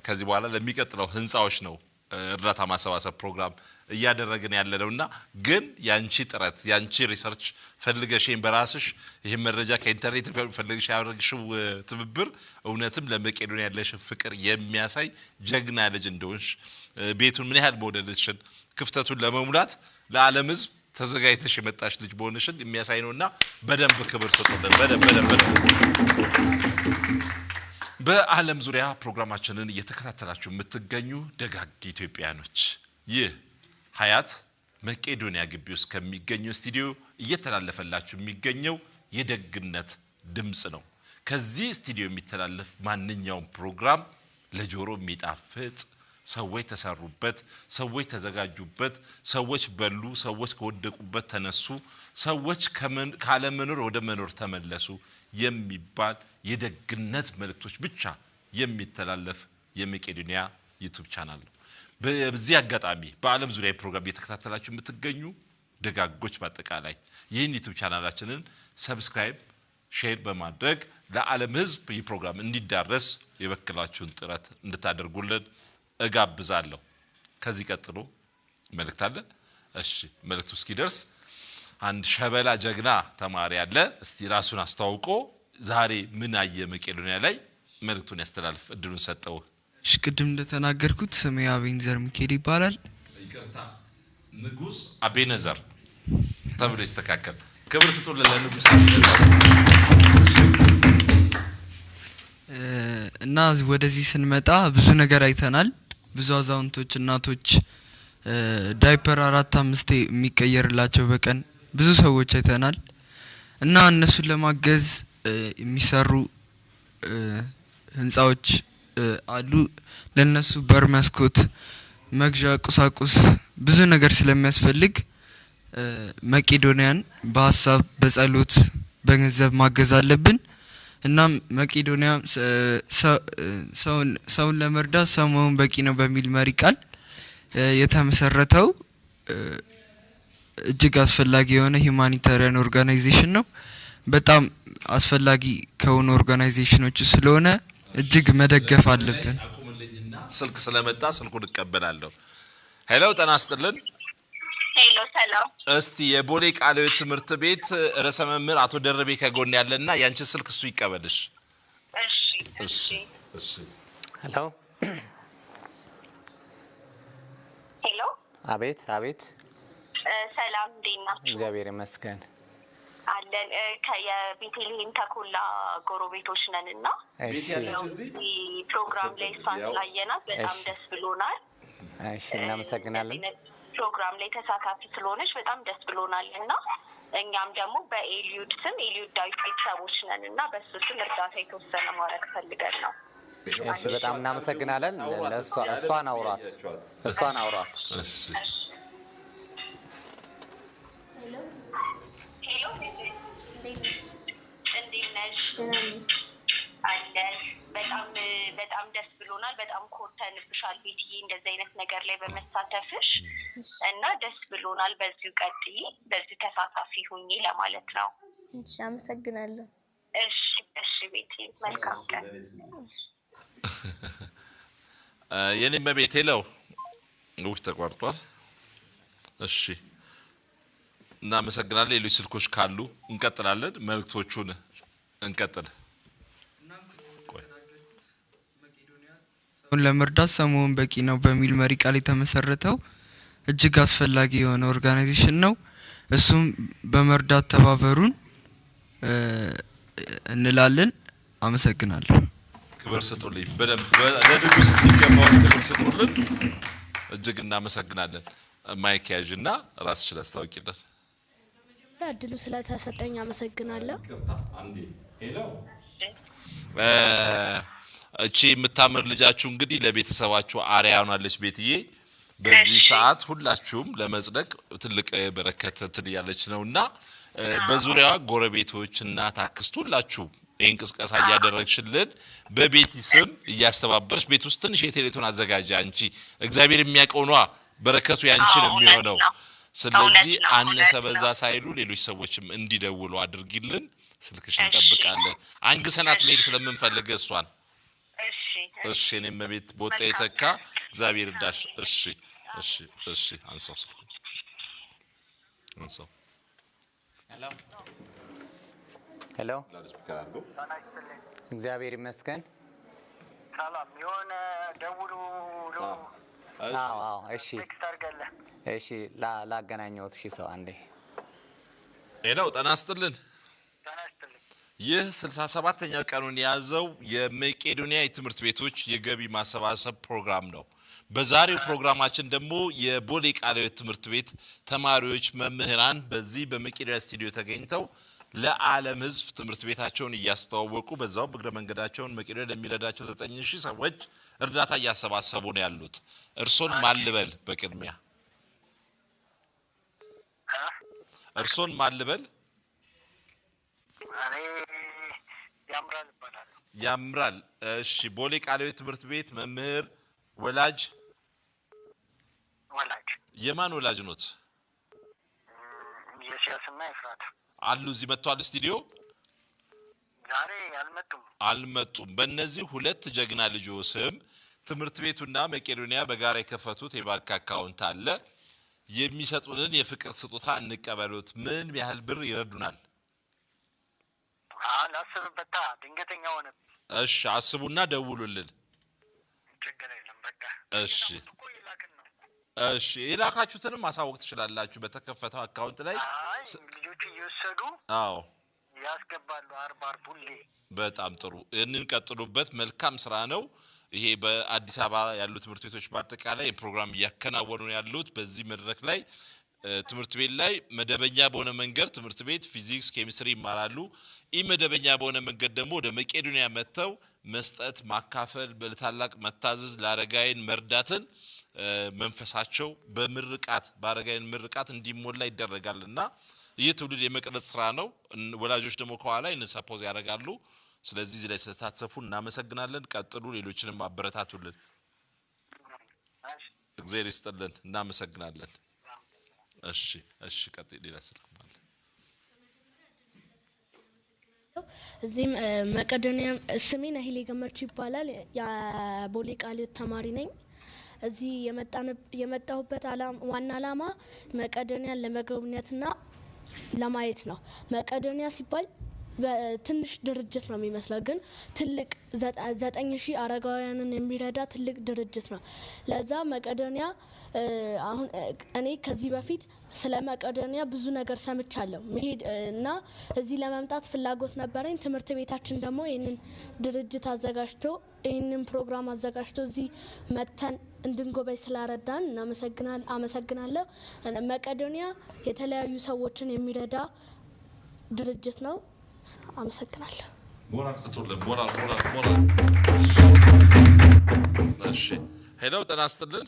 ከዚህ በኋላ ለሚቀጥለው ህንጻዎች ነው እርዳታ ማሰባሰብ ፕሮግራም እያደረግን ያለነውና ግን ያንቺ ጥረት ያንቺ ሪሰርች ፈልገሽን በራስሽ ይሄ መረጃ ከኢንተርኔት ፈልገሽ ያደረግሽው ትብብር እውነትም ለመቄዶንያ ያለሽ ፍቅር የሚያሳይ ጀግና ልጅ እንደሆንሽ ቤቱን ምን ያህል መወደድሽን ክፍተቱን ለመሙላት ለዓለም ህዝብ ተዘጋጅተሽ የመጣሽ ልጅ በሆነሽን የሚያሳይ ነውና በደንብ ክብር ሰጥተን በደንብ በዓለም ዙሪያ ፕሮግራማችንን እየተከታተላችሁ የምትገኙ ደጋግ ኢትዮጵያኖች ይህ ሀያት መቄዶንያ ግቢ ውስጥ ከሚገኘው ስቱዲዮ እየተላለፈላችሁ የሚገኘው የደግነት ድምጽ ነው። ከዚህ ስቱዲዮ የሚተላለፍ ማንኛውም ፕሮግራም ለጆሮ የሚጣፍጥ ሰዎች ተሰሩበት፣ ሰዎች ተዘጋጁበት፣ ሰዎች በሉ፣ ሰዎች ከወደቁበት ተነሱ፣ ሰዎች ካለ መኖር ወደ መኖር ተመለሱ የሚባል የደግነት መልእክቶች ብቻ የሚተላለፍ የመቄዶንያ ዩቲዩብ ቻናል ነው። በዚህ አጋጣሚ በዓለም ዙሪያ ፕሮግራም እየተከታተላችሁ የምትገኙ ደጋጎች በአጠቃላይ ይህን ዩቲዩብ ቻናላችንን ሰብስክራይብ ሼር በማድረግ ለዓለም ህዝብ ይህ ፕሮግራም እንዲዳረስ የበኩላችሁን ጥረት እንድታደርጉልን እጋብዛለሁ። ከዚህ ቀጥሎ መልእክት አለ። እሺ መልእክቱ እስኪደርስ አንድ ሸበላ ጀግና ተማሪ አለ። እስቲ ራሱን አስተዋውቆ ዛሬ ምን አየ መቄዶንያ ላይ መልእክቱን ያስተላልፍ እድሉን ሰጠው። እሺ ቅድም እንደተናገርኩት ስሜ አቤኔዘር ሚካኤል ይባላል። ይቅርታ ንጉስ አቤኔዘር ተብሎ ይስተካከል። ክብር ስጡልን ለንጉስ አቤኔዘር። እና ወደዚህ ስንመጣ ብዙ ነገር አይተናል። ብዙ አዛውንቶች እናቶች ዳይፐር 4-5 የሚቀየርላቸው በቀን ብዙ ሰዎች አይተናል። እና እነሱን ለማገዝ የሚሰሩ ህንጻዎች አሉ። ለነሱ በር መስኮት መግዣ ቁሳቁስ ብዙ ነገር ስለሚያስፈልግ መቄዶንያን በሐሳብ በጸሎት በገንዘብ ማገዝ አለብን። እናም መቄዶንያ ሰውን ለመርዳት ሰው መሆን በቂ ነው በሚል መሪ ቃል የተመሰረተው እጅግ አስፈላጊ የሆነ ሁማኒታሪያን ኦርጋናይዜሽን ነው። በጣም አስፈላጊ ከሆኑ ኦርጋናይዜሽኖች ስለሆነ እጅግ መደገፍ አለብን። ስልክ ስለመጣ ስልኩን እቀበላለሁ። ሄሎ ጤና ይስጥልን። ሄሎ ሰላም። እስቲ የቦሌ ቃለ ሕይወት ትምህርት ቤት ርዕሰ መምህር አቶ ደርቤ ከጎን ያለና ያንቺ ስልክ እሱ ይቀበልሽ። እሺ። ሄሎ ሄሎ። አቤት። ሰላም እንዴት ናችሁ? እግዚአብሔር ይመስገን አለን። ከየቤተልሔም ተኮላ ጎረቤቶች ነንና ፕሮግራም ላይ እሷን ስላየናት በጣም ደስ ብሎናል። እሺ እናመሰግናለን። ፕሮግራም ላይ ተሳታፊ ስለሆነች በጣም ደስ ብሎናል እና እኛም ደግሞ በኤልዩድ ስም ኤልዩድ ዳዊት ቤተሰቦች ነንና በሱ ስም እርዳታ የተወሰነ ማድረግ ፈልገን ነው። እሺ በጣም እናመሰግናለን። እሷን አውራት። እሺ ሄሎ እንዴት ነሽ? አለን። በጣም ደስ ብሎናል። በጣም ኮርተንብሻል ቤትዬ እንደዚህ አይነት ነገር ላይ በመሳተፍሽ እና ደስ ብሎናል። በዚሁ ቀጥይ፣ በዚሁ ተሳታፊ ሁኚ ለማለት ነው። እሺ አመሰግናለሁ። እሺ ቤቴ መልካም ቀን። የኔ መቤቴ ለው ውይ ተቋርጧል። እሺ እናመሰግናለን። ሌሎች ስልኮች ካሉ እንቀጥላለን። መልእክቶቹን እንቀጥል። ሰውን ለመርዳት ሰው መሆን በቂ ነው በሚል መሪ ቃል የተመሰረተው እጅግ አስፈላጊ የሆነ ኦርጋናይዜሽን ነው። እሱም በመርዳት ተባበሩን እንላለን። አመሰግናለሁ። ክብር ስጡልኝ። በደንብ ለንጉስ የሚገባው ክብር ስጡልን። እጅግ እናመሰግናለን። ማይክ ያዥና ራስሽ ላስታውቂልን። እድሉ ስለተሰጠኝ አመሰግናለሁ። እቺ የምታምር ልጃችሁ እንግዲህ ለቤተሰባችሁ አሪያ ሆናለች። ቤትዬ በዚህ ሰዓት ሁላችሁም ለመጽደቅ ትልቅ በረከት ትያለች ነውና በዙሪያዋ ጎረቤቶች እና ታክስት ሁላችሁ ይሄን ቅስቀሳ እያደረግሽልን በቤቲ ስም እያስተባበርሽ ቤት ውስጥ ትንሽ የቴሌቶን አዘጋጃ አንቺ እግዚአብሔር የሚያውቀው ነው በረከቱ ያንቺ ነው የሚሆነው ስለዚህ አነሰ በዛ ሳይሉ ሌሎች ሰዎችም እንዲደውሉ አድርጊልን ስልክሽን ጠብቃለን አንግሰናት ሜል ስለምንፈልግ እሷን እሺ እኔም በቤት ቦታ የተካ እግዚአብሔር ዳሽ እሺ አንሳው ሄሎ እግዚአብሔር ይመስገን ሰላም የሆነ ደውሉ እሺ ላገናኘውት ሰው አንዴ ሄሎ ጤና ይስጥልን ይህ 67ኛ ቀኑን ያዘው የመቄዶንያ የትምህርት ቤቶች የገቢ ማሰባሰብ ፕሮግራም ነው በዛሬው ፕሮግራማችን ደግሞ የቦሌ ቃለ ሕይወት ትምህርት ቤት ተማሪዎች መምህራን በዚህ በመቄዶንያ ስቱዲዮ ተገኝተው ለዓለም ህዝብ ትምህርት ቤታቸውን እያስተዋወቁ በዛው በእግረ መንገዳቸውን መቄዶንያ ለሚረዳቸው 9000 ሰዎች እርዳታ እያሰባሰቡ ነው ያሉት እርሶን ማልበል በቅድሚያ እርሶን ማልበል እኔ ያምራል ይባላል ያምራል እሺ ቦሌ ቃለ ሕይወት ትምህርት ቤት መምህር ወላጅ የማን ወላጅ ኖት የሲያስና ይፍራት አሉ እዚህ መጥቷል ስቱዲዮ ዛሬ አልመጡም በእነዚህ ሁለት ጀግና ልጆች ስም ትምህርት ቤቱና መቄዶንያ በጋራ የከፈቱት የባንክ አካውንት አለ የሚሰጡንን የፍቅር ስጦታ እንቀበሉት ምን ያህል ብር ይረዱናል አላስብበታ ድንገተኛ ሆነ እሺ አስቡና ደውሉልን ችግር የለም በቃ እሺ የላካችሁትንም ማሳወቅ ትችላላችሁ በተከፈተው አካውንት ላይ ልጆቹ እየወሰዱ ያስገባሉ አርባር ሁሌ በጣም ጥሩ እንን ቀጥሉበት መልካም ስራ ነው ይሄ በአዲስ አበባ ያሉ ትምህርት ቤቶች በአጠቃላይ ፕሮግራም ያከናወኑ ያሉት በዚህ መድረክ ላይ ትምህርት ቤት ላይ መደበኛ በሆነ መንገድ ትምህርት ቤት ፊዚክስ ኬሚስትሪ ይማራሉ ኢመደበኛ በሆነ መንገድ ደግሞ ወደ መቄዶንያ መተው መስጠት ማካፈል በታላቅ መታዘዝ ላረጋይን መርዳትን መንፈሳቸው በምርቃት ባረጋይን ምርቃት እንዲሞላ ይደረጋልና ይህ ትውልድ የመቅረጽ ስራ ነው ወላጆች ደግሞ ከኋላ እንሰፖዝ ያደርጋሉ ስለዚህ እዚህ ላይ ስለተሳተፉ እናመሰግናለን ቀጥሉ ሌሎችንም አበረታቱልን እግዚአብሔር ይስጥልን እናመሰግናለን እሺ ቀጥይ ሌላ ሰላም አለ እዚህም መቄዶንያ ስሜን ኃይሌ ገመቹ ይባላል የቦሌ ቃለ ሕይወት ተማሪ ነኝ እዚህ የመጣሁበት ዋና ዓላማ መቄዶንያን ለመጎብኘትና ለማየት ነው መቄዶንያ ሲባል በትንሽ ድርጅት ነው የሚመስለው ግን ትልቅ 9000 አረጋውያንን የሚረዳ ትልቅ ድርጅት ነው ለዛ መቄዶንያ አሁን እኔ ከዚህ በፊት ስለ መቄዶንያ ብዙ ነገር ሰምቻለሁ መሄድ እና እዚህ ለመምጣት ፍላጎት ነበረኝ ትምህርት ቤታችን ደግሞ ይሄንን ድርጅት አዘጋጅቶ ይሄንን ፕሮግራም አዘጋጅቶ እዚህ መተን እንድንጎበኝ ስላረዳን አመሰግናለሁ መቄዶንያ የተለያዩ ሰዎችን የሚረዳ ድርጅት ነው አመሰግናለሁ ሞራል ሰጥቶልን ሞራል እሺ ሄሎ ጤና ይስጥልን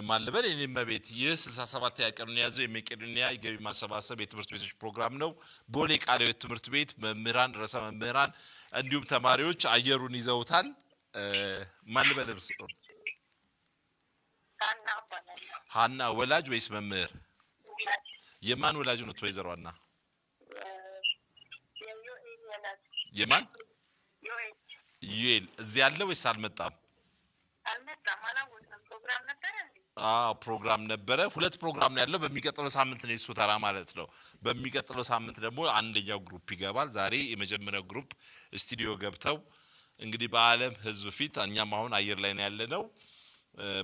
ማልበል እኔም በቤት ይህ 67 ያቀኑን ያዘው የመቄዶንያ የገቢ ማሰባሰብ የትምህርት ቤቶች ፕሮግራም ነው ቦሌ ቃለ ሕይወት ትምህርት ቤት መምህራን ርዕሰ መምህራን እንዲሁም ተማሪዎች አየሩን ይዘውታል ማልበል እርሱ ሃና ወላጅ ወይስ መምህር የማን ወላጅ ነው ወይዘሮና የማን ዩኤል እዚህ ያለው ወይስ አልመጣም ፕሮግራም ነበረ ሁለት ፕሮግራም ነው ያለው በሚቀጥለው ሳምንት ነው ሱታራ ማለት ነው በሚቀጥለው ሳምንት ደግሞ አንደኛው ግሩፕ ይገባል ዛሬ የመጀመሪያው ግሩፕ ስቱዲዮ ገብተው እንግዲህ በአለም ህዝብ ፊት እኛም አሁን አየር ላይ ነው ያለነው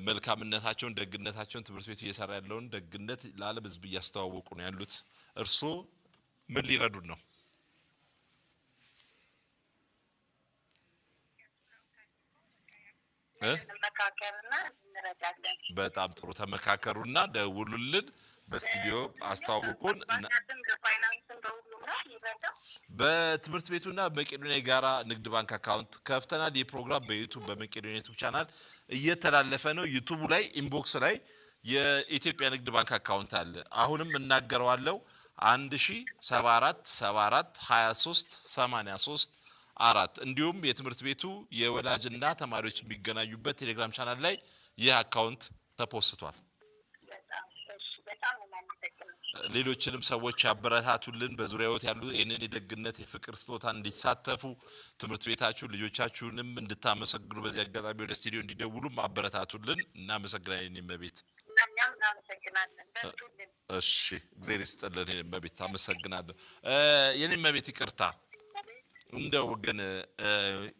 መልካምነታቸውን ደግነታቸውን ትምህርት ቤቱ እየሰራ ያለውን ደግነት ለዓለም ህዝብ እያስተዋወቁ ነው ያሉት እርሱ ምን ሊረዱን ነው በጣም ጥሩ ተመካከሩና ደውሉልን በስቱዲዮ አስተዋውቁን በትምህርት ቤቱና በመቄዶንያ ጋራ ንግድ ባንክ አካውንት ከፍተናል። የፕሮግራም በዩቲዩብ በመቄዶንያ ዩቲዩብ ቻናል እየተላለፈ ነው። ዩቲዩብ ላይ ኢንቦክስ ላይ የኢትዮጵያ ንግድ ባንክ አካውንት አለ። አሁንም እናገረዋለሁ 1074 እንዲሁም የትምህርት ቤቱ የወላጅና ተማሪዎች የሚገናኙበት ቴሌግራም ቻናል ላይ ይህ አካውንት ተፖስቷል። ሌሎችንም ሰዎች ያበረታቱልን በዙሪያዎት ያሉ የነን የደግነት የፍቅር ስጦታ እንዲሳተፉ ትምህርት ቤታችሁ ልጆቻችሁንም እንድታመሰግኑ በዚህ አጋጣሚ ወደ ስቱዲዮ እንዲደውሉ ማበረታቱልን እናመሰግናለን። መቤት እሺ እግዚአብሔር ይስጥልን። መቤት አመሰግናለሁ። የኔ መቤት ይቅርታ እንደው ግን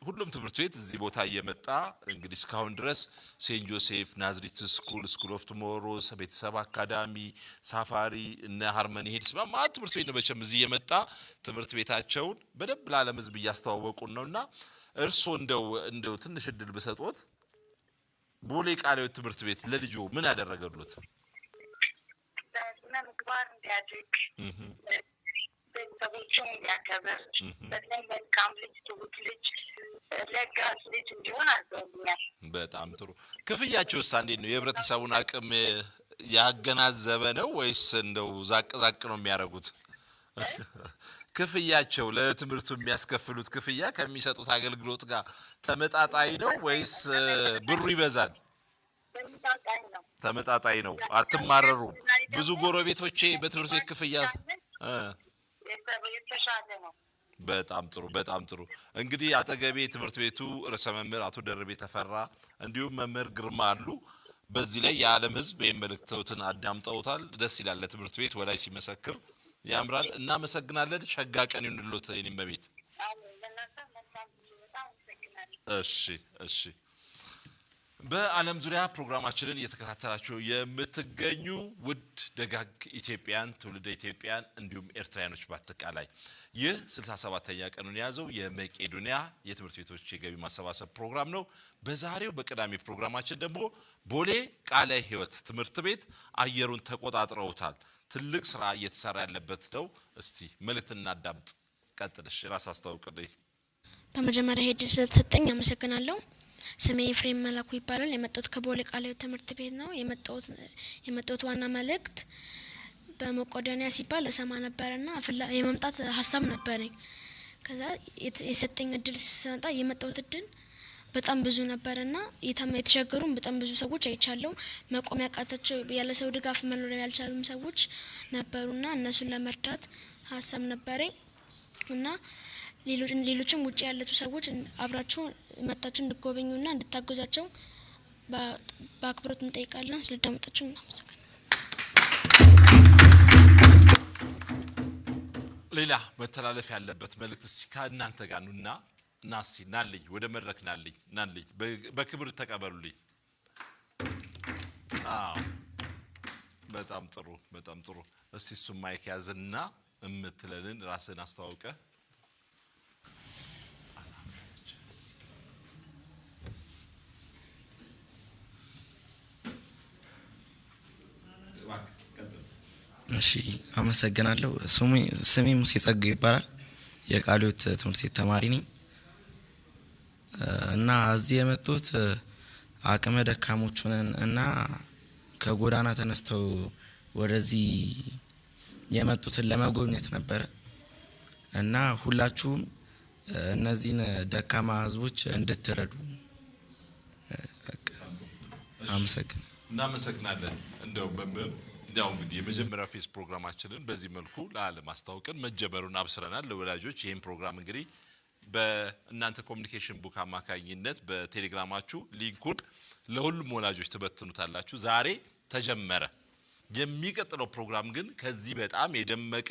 ሁሉም ትምህርት ቤት እዚህ ቦታ እየመጣ እንግዲህ እስካሁን ድረስ ሴንት ጆሴፍ ናዝሪት ስኩል ኦፍ ቱሞሮ ቤተሰብ አካዳሚ ሳፋሪ እና ሃርመኒ ሄድስ ማለት ትምህርት ቤት ነው በቸም እዚህ እየመጣ ትምህርት ቤታቸውን በደንብ ለዓለም ህዝብ እያስተዋወቁን ነውና እርሶ እንደው ትንሽ እድል በሰጦት ቦሌ ቃልዮት ትምህርት ቤት ለልጆ ምን ያደረገሉት? ምግባር እንዲያድግ ቤተሰቦችን እንዲያከብር በተለይ መልካም ልጅ ትሁት ልጅ ለጋስ ልጅ እንዲሆን አዘውኛል። በጣም ጥሩ። ክፍያቸውስ እንዴት ነው? የህብረተሰቡን አቅም ያገናዘበ ነው ወይስ እንደው ዛቅ ነው የሚያደርጉት? ክፍያቸው ለትምህርቱ የሚያስከፍሉት ክፍያ ከሚሰጡት አገልግሎት ጋር ተመጣጣኝ ነው ወይስ ብሩ ይበዛል? ተመጣጣኝ ነው። አትማረሩ። ብዙ ጎረቤቶቼ በትምህርት ቤት ክፍያ የተሻለ ነው። በጣም ጥሩ። እንግዲህ አጠገቤ ትምህርት ቤቱ ርዕሰ መምህር አቶ ደርቤ ተፈራ እንዲሁም መምህር ግርማ አሉ። በዚህ ላይ የዓለም ህዝብ የመልእክቶትን አዳምጠውታል። ደስ ይላል። ለትምህርት ቤት ወላይ ሲመሰክር ያምራል። እናመሰግናለን። ሸጋ ቀን ይሁንልዎት። የኔ መቤት እሺ። በዓለም ዙሪያ ፕሮግራማችንን እየተከታተላችሁ የምትገኙ ውድ ደጋግ ኢትዮጵያን ትውልደ ኢትዮጵያን እንዲሁም ኤርትራውያኖች በአጠቃላይ ይህ 67ኛ ቀኑን የያዘው የመቄዶንያ የትምህርት ቤቶች የገቢ ማሰባሰብ ፕሮግራም ነው። በዛሬው በቀዳሚ ፕሮግራማችን ደግሞ ቦሌ ቃለ ሕይወት ትምህርት ቤት አየሩን ተቆጣጥረውታል። ትልቅ ስራ እየተሰራ ያለበት ነው። እስቲ መልእክት እናዳምጥ። ቀጥልሽ ራስ አስተዋውቅልኝ። በመጀመሪያ ሄድ ስለተሰጠኝ አመሰግናለሁ። ስሜ ኤፍሬም መላኩ ይባላል። የመጣሁት ከቦሌ ቃለ ሕይወት ትምህርት ቤት ነው። የመጣሁት ዋና መልእክት በመቄዶንያ ሲባል እሰማ ነበርና የመምጣት ሀሳብ ነበረኝ። ከዛ የሰጠኝ እድል ሲመጣ የመጣሁት እድል በጣም ብዙ ነበርና የተቸገሩም በጣም ብዙ ሰዎች አይቻለሁ። መቆም ያቃታቸው ያለ ሰው ድጋፍ መኖር ያልቻሉም ሰዎች ነበሩና እነሱን ለመርዳት ሀሳብ ነበረኝ እና ሌሎችም ውጪ ያሉት ሰዎች አብራችሁ መጣችሁ እንድትጎበኙና እንድታገዟቸው በአክብሮት እንጠይቃለን። ስለደመጣችሁ እናመሰግናለን። ሌላ መተላለፍ ያለበት መልእክት ከእናንተ ጋር ነውና ናሲ ናልኝ ወደ መድረክ ናልኝ በክብር ተቀበሉልኝ። በጣም ጥሩ። እስቲ እሱ ማይክ ያዝና እምትለንን ራስን አስተዋውቀ። እሺ አመሰግናለሁ። ስሜ ሙሴ ጸጋ ይባላል። የቃለ ሕይወት ትምህርት ቤት ተማሪ ነኝ እና እዚህ የመጡት አቅመ ደካሞች ሆነን እና ከጎዳና ተነስተው ወደዚህ የመጡትን ለመጎብኘት ነበር እና ሁላችሁም እነዚህን ደካማ ህዝቦች እንድትረዱ እናመሰግናለን። እንደው መምህር ያው እንግዲህ የመጀመሪያው ፌስ ፕሮግራማችንን በዚህ መልኩ ለዓለም አስተዋውቀን መጀመሩን አብስረናል። ለወላጆች ይሄን ፕሮግራም እንግዲህ በእናንተ ኮሙኒኬሽን ቡክ አማካኝነት በቴሌግራማችሁ ሊንኩን ለሁሉም ወላጆች ትበትኑታላችሁ። ዛሬ ተጀመረ። የሚቀጥለው ፕሮግራም ግን ከዚህ በጣም የደመቀ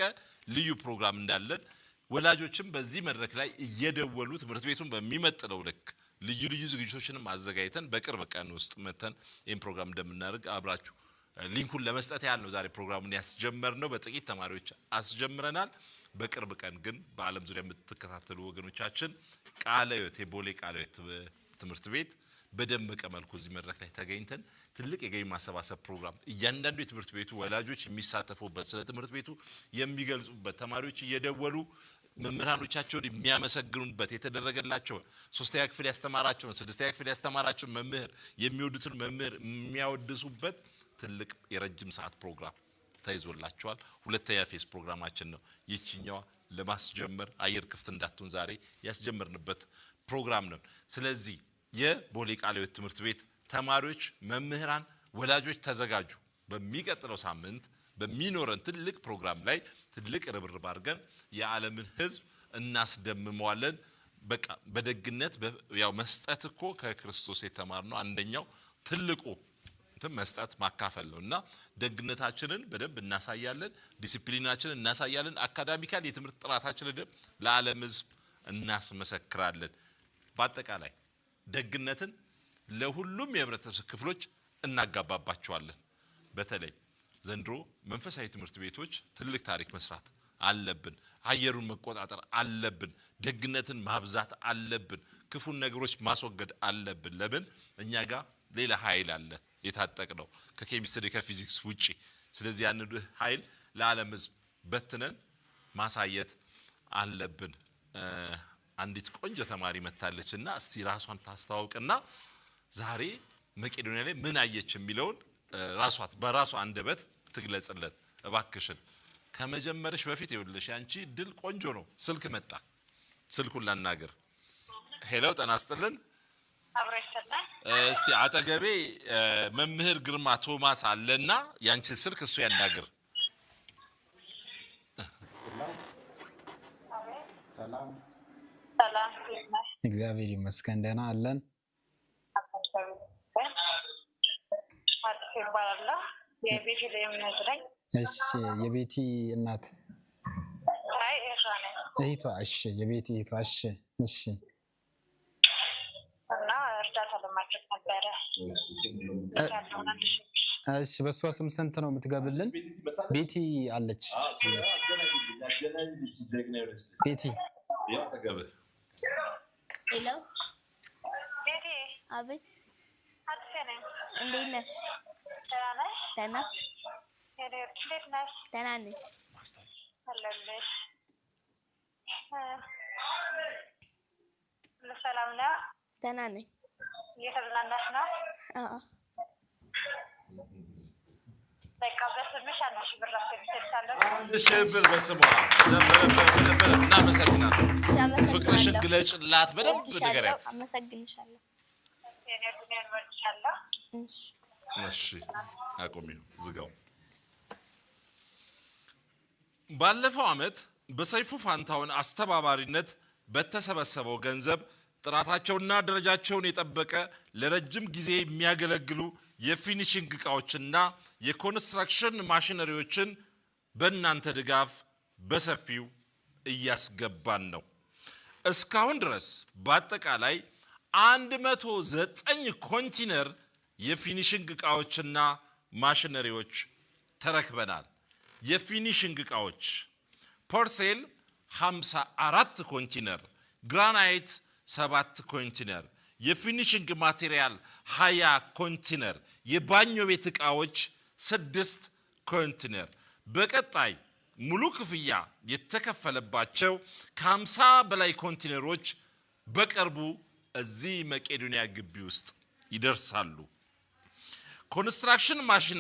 ልዩ ፕሮግራም እንዳለን ወላጆችም በዚህ መድረክ ላይ እየደወሉ ትምህርት ቤቱን በሚመጥነው ልክ ልዩ ዝግጅቶችንም አዘጋጅተን በቅርብ ቀን ውስጥ መተን ይሄን ፕሮግራም እንደምናደርግ አብራችሁ ሊንኩን ለመስጠት ያህል ነው ዛሬ ፕሮግራሙን ያስጀመርነው። በጥቂት ተማሪዎች አስጀምረናል። በቅርብ ቀን ግን በዓለም ዙሪያ የምትከታተሉ ወገኖቻችን ቃለ ሕይወት የቦሌ ቃለ ሕይወት ትምህርት ቤት በደመቀ መልኩ እዚህ መድረክ ላይ ተገኝተን ትልቅ የገቢ ማሰባሰብ ፕሮግራም እያንዳንዱ የትምህርት ቤቱ ወላጆች የሚሳተፉበት ስለ ትምህርት ቤቱ የሚገልጹበት ተማሪዎች እየደወሉ መምህራኖቻቸውን የሚያመሰግኑበት የተደረገላቸው 3ኛ ክፍል ያስተማራቸው 6ኛ ክፍል ያስተማራቸው መምህር የሚወዱትን መምህር የሚያወድሱበት ትልቅ የረጅም ሰዓት ፕሮግራም ተይዞላቸዋል። ሁለተኛ ፌስ ፕሮግራማችን ነው። ይችኛዋ ለማስጀመር አየር ክፍት እንዳትሆን ዛሬ ያስጀመርንበት ፕሮግራም ነው። ስለዚህ የቦሌ ቃለ ሕይወት ትምህርት ቤት ተማሪዎች፣ መምህራን፣ ወላጆች ተዘጋጁ። በሚቀጥለው ሳምንት በሚኖረን ትልቅ ፕሮግራም ላይ ትልቅ ርብርብ አድርገን የዓለምን ሕዝብ እናስደምመዋለን። በቃ በደግነት ያው መስጠት እኮ ከክርስቶስ የተማርነው አንደኛው ትልቁ መስጠት ማካፈል ነውና ደግነታችንን በደንብ እናሳያለን፣ ዲሲፕሊናችንን እናሳያለን፣ አካዳሚካል የትምህርት ጥራታችንን ለዓለም ሕዝብ እናስመሰክራለን። በአጠቃላይ ደግነትን ለሁሉም የህብረተሰብ ክፍሎች እናጋባባቸዋለን። በተለይ ዘንድሮ መንፈሳዊ ትምህርት ቤቶች ትልቅ ታሪክ መስራት አለብን። አየሩን መቆጣጠር አለብን። ደግነትን ማብዛት አለብን። ክፉን ነገሮች ማስወገድ አለብን። ለምን እኛ ጋር ሌላ ኃይል አለ የታጠቅነው ከኬሚስትሪ ከፊዚክስ ውጪ። ስለዚህ ያን ኃይል ለዓለም ሕዝብ በትነን ማሳየት አለብን። አንዲት ቆንጆ ተማሪ መታለችና እስቲ ራሷን ታስተዋውቅና ዛሬ መቄዶንያ ላይ ምን አየች የሚለውን በራሷ አንደበት ትግለጽልን እባክሽን። ከመጀመርሽ በፊት ይኸውልሽ አንቺ ድል ቆንጆ ነው። ስልክ መጣ። ስልኩን ላናገር። ሄሎ ጤና ይስጥልን። እስቲ አጠገቤ መምህር ግርማ ቶማስ አለና ያንቺ ስልክ እሱ ያናግር። ሰላም እግዚአብሔር ይመስገን ደህና አለን። እሺ የቤቲ እናት እህቷ። እሺ የቤቲ እህቷ። እሺ እሺ እና እርዳታ ለማድረግ ነበረ። እሺ በሷ ስም ስንት ነው የምትገብልን? ቤቲ አለች። ቤቲ ሄሎ ቤቲ። አቤት። አጥፌ ነኝ። እንዴት ነህ? ደህና ነሽ? ደህና። እንዴት ነሽ? ደህና ነኝ። አለሁልሽ። ሰላም ነው? ደህና ነኝ። እየተዝናናሽ ነው? አዎ። በቃ በስምሽ አንድ ሺህ ብር አስገብቼልሻለሁ። 1000 ብር በስሟ እናመሰግናለን። ፍቅርሽን ግለጭላት በደንብ ንገሪያት። አመሰግንሻለሁ። የኔ ጉኔን ወድሻለሁ። እሺ እሺ አቁሚው ዝጋው። ባለፈው ዓመት በሰይፉ ፋንታውን አስተባባሪነት በተሰበሰበው ገንዘብ ጥራታቸውና ደረጃቸውን የጠበቀ ለረጅም ጊዜ የሚያገለግሉ የፊኒሺንግ ዕቃዎችና የኮንስትራክሽን ማሽነሪዎችን በእናንተ ድጋፍ በሰፊው እያስገባን ነው። እስካሁን ድረስ በአጠቃላይ 109 ኮንቲነር የፊኒሺንግ ዕቃዎችና ማሽነሪዎች ተረክበናል። የፊኒሺንግ ዕቃዎች ፖርሴል 54 ኮንቲነር፣ ግራናይት 7 ኮንቲነር፣ የፊኒሺንግ ማቴሪያል 20 ኮንቲነር፣ የባኞ ቤት ዕቃዎች 6 ኮንቲነር። በቀጣይ ሙሉ ክፍያ የተከፈለባቸው ከ50 በላይ ኮንቲነሮች በቅርቡ እዚህ መቄዶንያ ግቢ ውስጥ ይደርሳሉ። ኮንስትራክሽን ማሽን